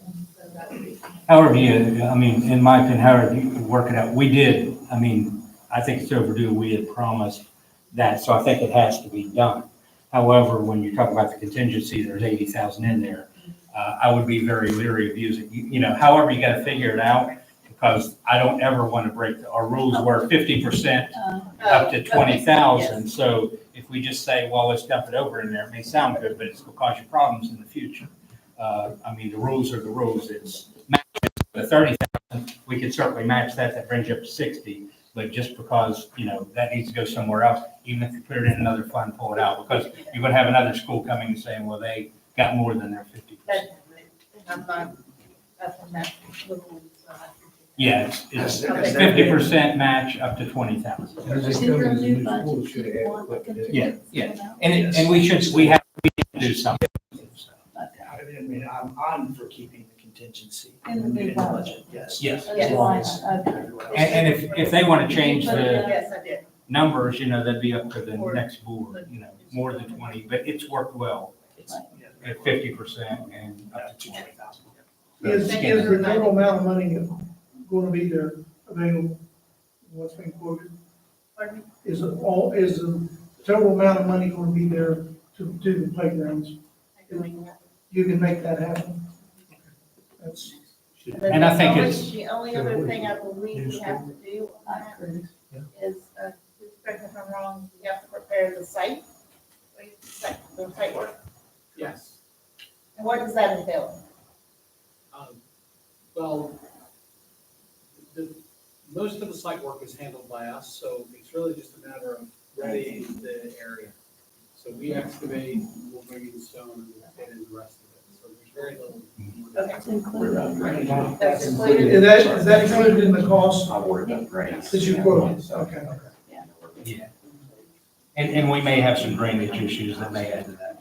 And so that would be. However you, I mean, in my opinion, however you work it out, we did, I mean, I think it's overdue, we had promised that, so I think it has to be done. However, when you talk about the contingency, there's 80,000 in there. I would be very leery of using, you know, however you gotta figure it out, because I don't ever want to break, our rules were 50% up to 20,000. So if we just say, well, let's dump it over in there, it may sound good, but it's gonna cause you problems in the future. I mean, the rules are the rules. It's matches the 30,000. We could certainly match that. That brings you up to 60. But just because, you know, that needs to go somewhere else, even if you put it in another fund, pull it out, because you're going to have another school coming and saying, well, they got more than their 50%. I'm not, that's on that little, so I. Yeah, it's 50% match up to 20,000. Yeah. And we should, we have to do something. I mean, I'm for keeping the contingency In the in the budget. budget, yes. Yes. As long as Okay. everyone else- And if they want to change the Yes, I did. numbers, you know, that'd be up to the next board, you know, more than 20, but it's worked well at 50% and up to 20,000. Is the total amount of money going to be there available, what's been quoted? Pardon me? Is the total amount of money going to be there to do the playgrounds? You can make that happen? That's. And I think it's. The only other thing I believe we have to do on that is, please correct me if I'm wrong, we have to prepare the site, the site work. Yes. And what does that entail? Well, most of the site work is handled by us, so it's really just a matter of readying the area. So we excavate, we'll bring in stone, and we'll fit in the rest of it. So there's very little. Okay. It's included. That's included. Is that included in the cost I worried about grants. that you quoted? Okay. Yeah. And we may have some drainage issues that may add to that.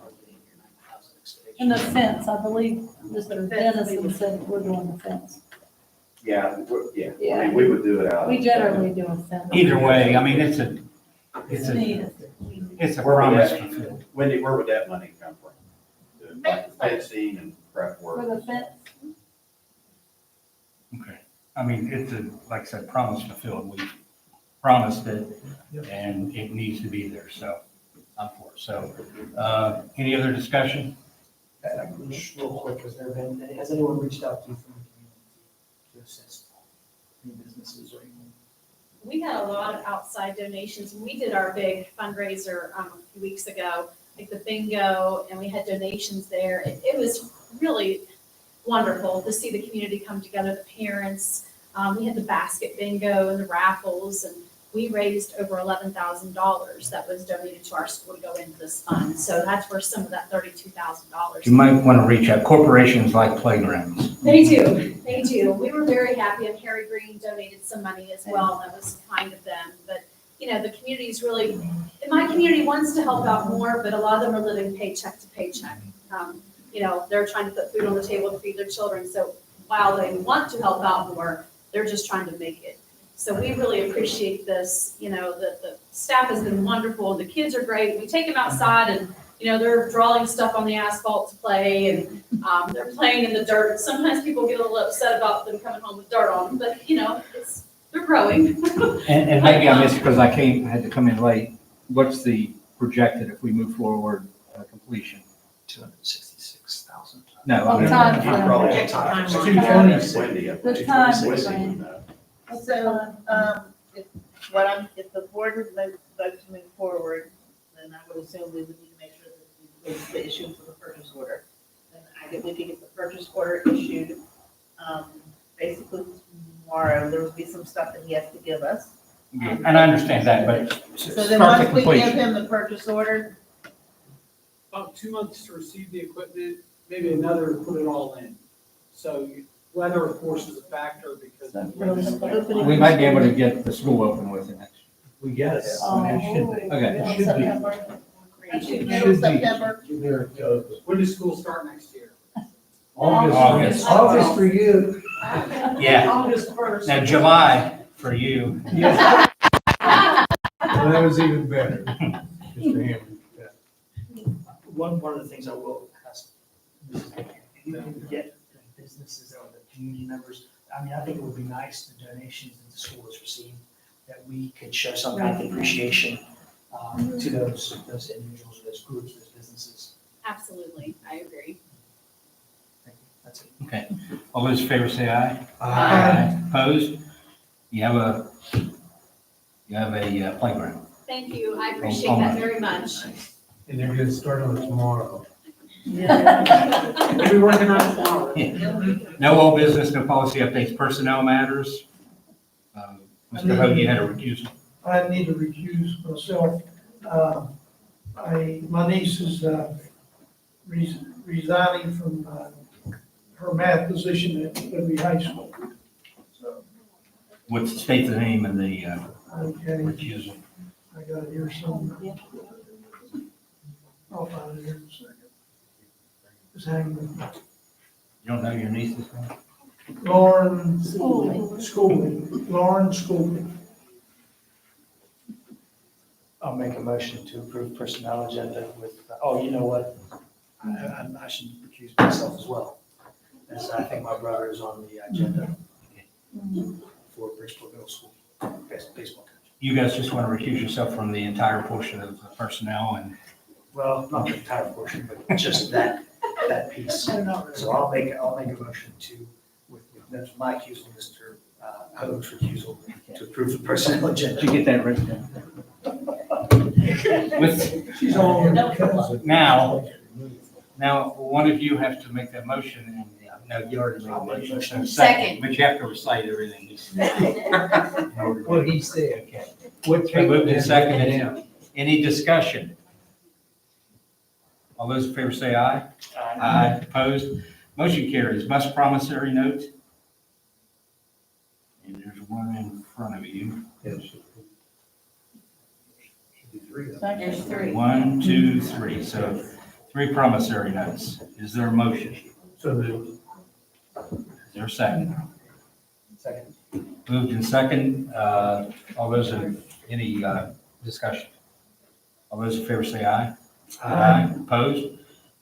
And the fence, I believe Mr. Dennison said we're doing the fence. Yeah, I mean, we would do it out. We generally do a fence. Either way, I mean, it's a needed. it's a Where would promise that- fulfilled. Wendy, where would that money come from? Like fencing and prep work? For the fence, Okay. I mean, it's a, like I said, promise fulfilled. We promised it and it needs to be there. So I'm for it. So, any other discussion? Just real quick, has anyone reached out to you from the community to assist any businesses or anything? We had a lot of outside donations. We did our big fundraiser a few weeks ago, like the bingo, and we had donations there. It was really wonderful to see the community come together, the parents. We had the basket bingo and the raffles, and we raised over $11,000 that was donated to our school to go into this fund. So that's where some of that $32,000. You might want to reach out. Corporations like playgrounds. They do, they do. We were very happy, and Harry Green donated some money as well, and that was kind of them. But, you know, the community is really, my community wants to help out more, but a lot of them are living paycheck to paycheck. You know, they're trying to put food on the table to feed their children. So while they want to help out more, they're just trying to make it. So we really appreciate this. You know, the staff has been wonderful. The kids are great. We take them outside and, you know, they're drawing stuff on the asphalt to play, and they're playing in the dirt. Sometimes people get a little upset about them coming home with dirt on them, but, you know, they're growing. And maybe I missed because I had to come in late. What's the projected if we move forward completion? 266,000. No. Oh, I mean- time frame. Project time. Time. 226. The time frame. So, if the board would vote to move forward, then I would assume we would need to make sure that it's the issuance of the purchase order. And we could get the purchase order issued, basically tomorrow. There would be some stuff that he has to give us. And I understand that, but So then start the once we give completion. him the purchase order, About 2 months to receive the equipment, maybe another to put it all in. So weather, of course, is a factor because. We might be able to get the school open with it next. We got it. It should be. Okay. It should be. middle of September. There it goes. When does school start next year? August. August for you. Yeah. August 1st. Now, July for you. Yeah. Well, that was even better. Just for him. One of the things I will ask, if you can get the businesses or the community members, I mean, I think it would be nice, the donations that the school has received, that we could show some kind of appreciation to those individuals, those groups, those businesses. Absolutely, I agree. Thank you. That's it. Okay. All those in favor say aye. Aye. Opposed? You have a playground. Thank you. I appreciate that very much. And they're gonna start on it tomorrow. We'll be working on it tomorrow. No old business, no policy updates, personnel matters. Mr. Hogan, you had a recusal. I need to recuse myself. My niece is resigning from her math position at Liberty High School. So, What's state the name of the okay, recusal? I got it here somewhere. I'll find it here in a second. Just hang with me. You don't know your niece's name? Lauren Schooling. Lauren Schooling. I'll make a motion to approve personnel agenda with, oh, you know what? I should recuse myself as well. As I think my brother is on the agenda for Bridgeport Middle School baseball coach. You guys just want to recuse yourself from the entire portion of the personnel and Well, not the entire portion, but just that piece. So I'll make a motion that's my accusal, Mr. Hoag's recusal, to approve the personnel agenda. Did you get that written down? She's all Now, one of you has to make that motion, and no, you already made the motion. Second. But you have to recite everything he said. what he said. Okay. What Okay, moved and down? seconded. Any discussion? All those in favor say aye. Aye. Opposed? Motion carries. Must promissory note. And there's one in front of you. Yes. There's 3. 1, 2, 3. So 3 promissory notes. Is there a motion? So moved. Is there a second? Second. Moved in second. All those in, any discussion? All those in favor say aye. Aye. Opposed?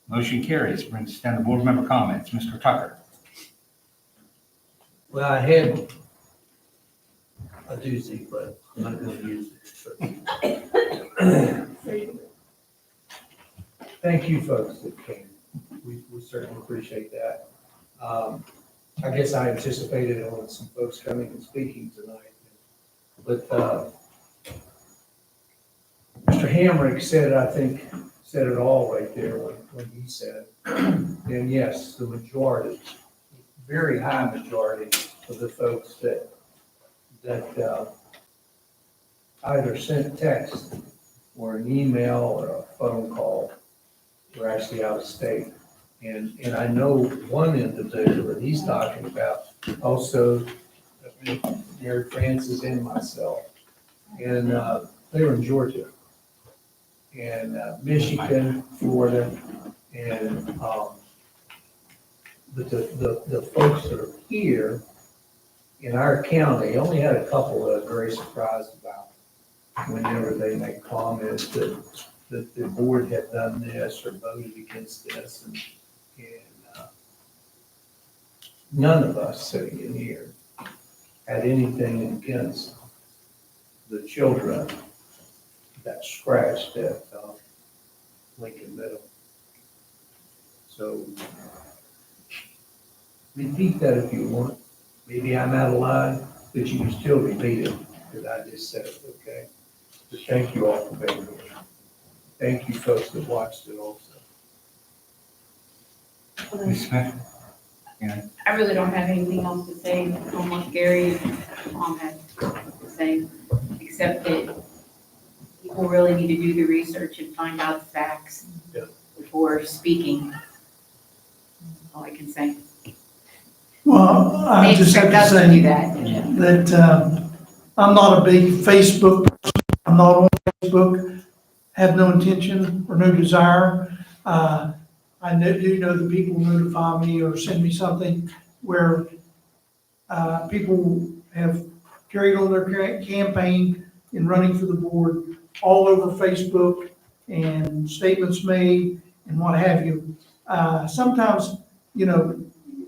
Motion carries. Brings us down to board member comments. Mr. Tucker. Well, I had a doozy, but I'm not gonna use it. Thank you folks that came. We certainly appreciate that. I guess I anticipated on some folks coming and speaking tonight. But Mr. Dr. Hamrick said, I think, said it all right there when he said, and yes, the majority, very high majority of the folks that either sent text or an email or a phone call were actually out of state. And I know one individual that he's talking about, also Mary Francis and myself, and they were in Georgia and Michigan, Florida, and but the folks that are here in our county, only had a couple that I'm very surprised about whenever they make comments that the board had done this or voted against this, and none of us sitting in here had anything against the children that scratched at Lincoln Middle. So repeat that if you want. Maybe I'm out of line, but you can still repeat it because I just said it, okay? So thank you all for being here. Thank you folks that watched it also. Ms. Smith? I really don't have anything else to say on what Gary and Tom had to say, except that people really need to do the research and find out the facts before speaking. That's all I can say. Well, I They just have expect to us to do say that. that I'm not a big Facebook person. I'm not on Facebook, have no intention or no desire. I do know that people notify me or send me something where people have carried on their campaign in running for the board all over Facebook and statements made and what have you. Sometimes, you know,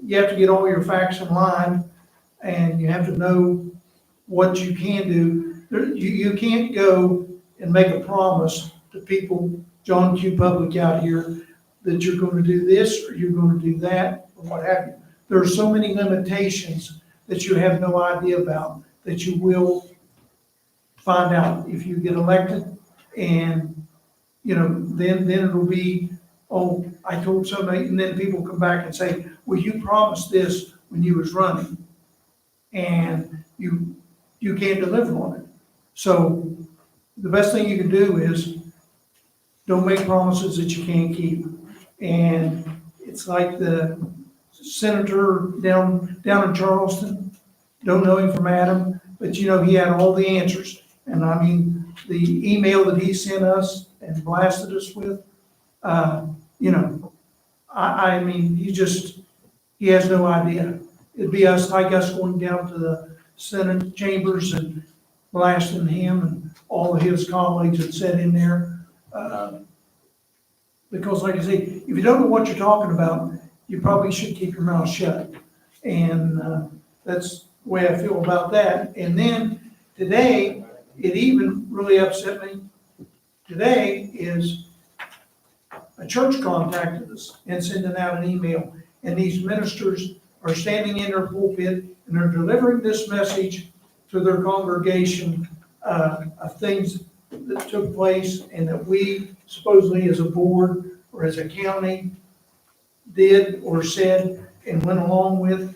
you have to get all your facts in line and you have to know what you can do. You can't go and make a promise to people, John Q. Public out here, that you're going to do this or you're going to do that or what have you. There are so many limitations that you have no idea about that you will find out if you get elected. And, you know, then it'll be, oh, I told somebody, and then people come back and say, well, you promised this when you was running and you can't deliver on it. So the best thing you can do is don't make promises that you can't keep. And it's like the senator down in Charleston, don't know him from Adam, but you know, he had all the answers. And I mean, the email that he sent us and blasted us with, you know, I mean, he has no idea. It'd be like us going down to the Senate chambers and blasting him and all of his colleagues that sat in there. Because like I say, if you don't know what you're talking about, you probably should keep your mouth shut. And that's the way I feel about that. And then today, it even really upset me. Today is a church contacted us and sending out an email. And these ministers are standing in their pulpit and they're delivering this message to their congregation of things that took place and that we supposedly as a board or as a county did or said and went along with.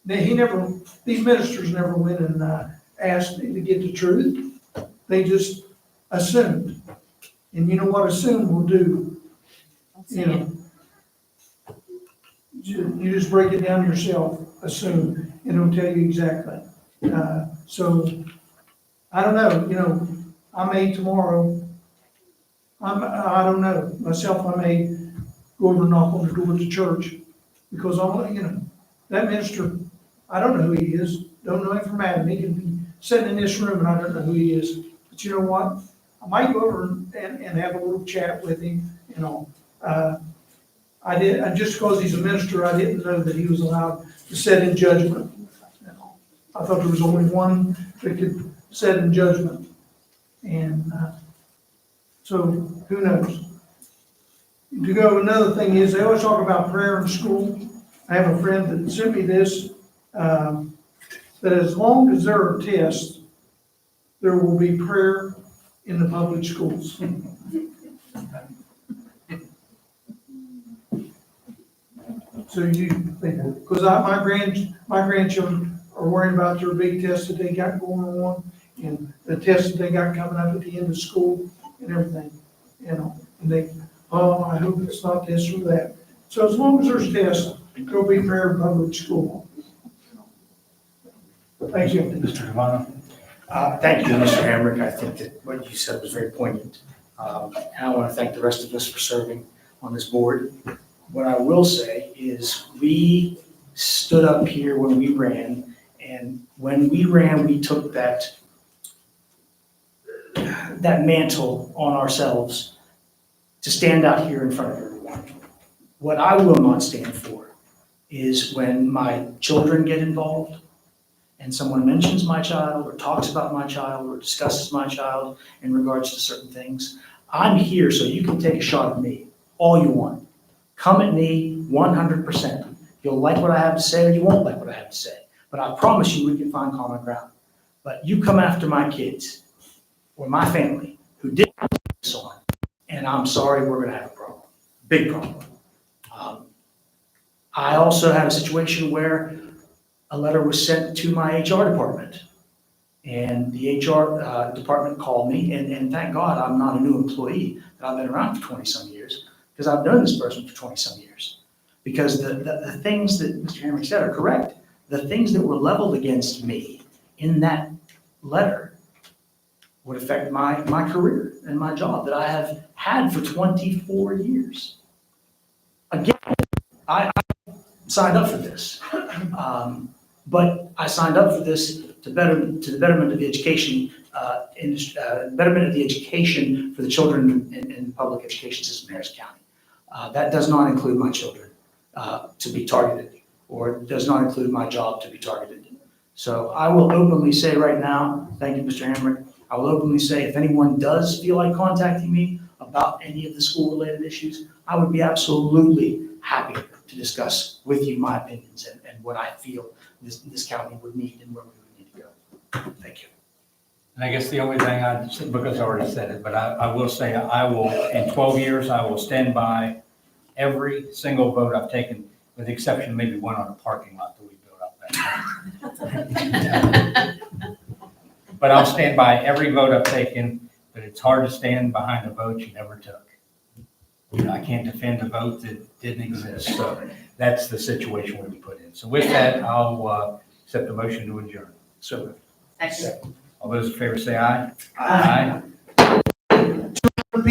These ministers never went and asked to get the truth. They just assumed. And you know what assume will do? You know, you just break it down yourself, assume, and it'll tell you exactly. So I don't know, you know, I may tomorrow, I don't know, myself, I may go over and knock on the door of the church because you know, that minister, I don't know who he is, don't know him from Adam. He can be sitting in this room and I don't know who he is. But you know what? I might go over and have a little chat with him, you know. And just because he's a minister, I didn't know that he was allowed to sit in judgment. I thought there was only one that could sit in judgment. And so who knows? To go, another thing is they always talk about prayer in school. I have a friend that sent me this, that as long as there are tests, there will be prayer in the public schools. So you think, because my grandchildren are worrying about their big test that they got going on, and the test that they got coming up at the end of school and everything, you know, and they, oh, I hope it's not this or that. So as long as there's tests, go be fair in public school. Thank you. Mr. Devon? Thank you, Mr. Hamrick. I think that what you said was very poignant. And I want to thank the rest of us for serving on this board. What I will say is we stood up here when we ran, and when we ran, we took that mantle on ourselves to stand out here in front of everyone. What I will not stand for is when my children get involved and someone mentions my child or talks about my child or discusses my child in regards to certain things. I'm here so you can take a shot at me all you want. Come at me 100%. You'll like what I have to say or you won't like what I have to say. But I promise you we can find common ground. But you come after my kids or my family who did this on, and I'm sorry, we're going to have a problem. Big problem. I also had a situation where a letter was sent to my HR department. And the HR department called me, and thank God I'm not a new employee, that I've been around for 20-some years, because I've known this person for 20-some years. Because the things that Mr. Hamrick said are correct. The things that were leveled against me in that letter would affect my career and my job that I have had for 24 years. Again, I signed up for this. But I signed up for this to the betterment of the education, betterment of the education for the children in the public education system in Harrison County. That does not include my children to be targeted, or does not include my job to be targeted. So I will openly say right now, thank you, Mr. Hamrick, I will openly say if anyone does feel like contacting me about any of the school-related issues, I would be absolutely happy to discuss with you my opinions and what I feel this county would need and where we would need to go. Thank you. And I guess the only thing I'd say, because I already said it, but I will say I will, in 12 years, I will stand by every single vote I've taken, with the exception of maybe one on a parking lot that we built up back there. But I'll stand by every vote I've taken, but it's hard to stand behind a vote you never took. You know, I can't defend a vote that didn't exist, so that's the situation we've put in. So with that, I'll accept the motion to adjourn. So Second. All those in favor say aye. Aye.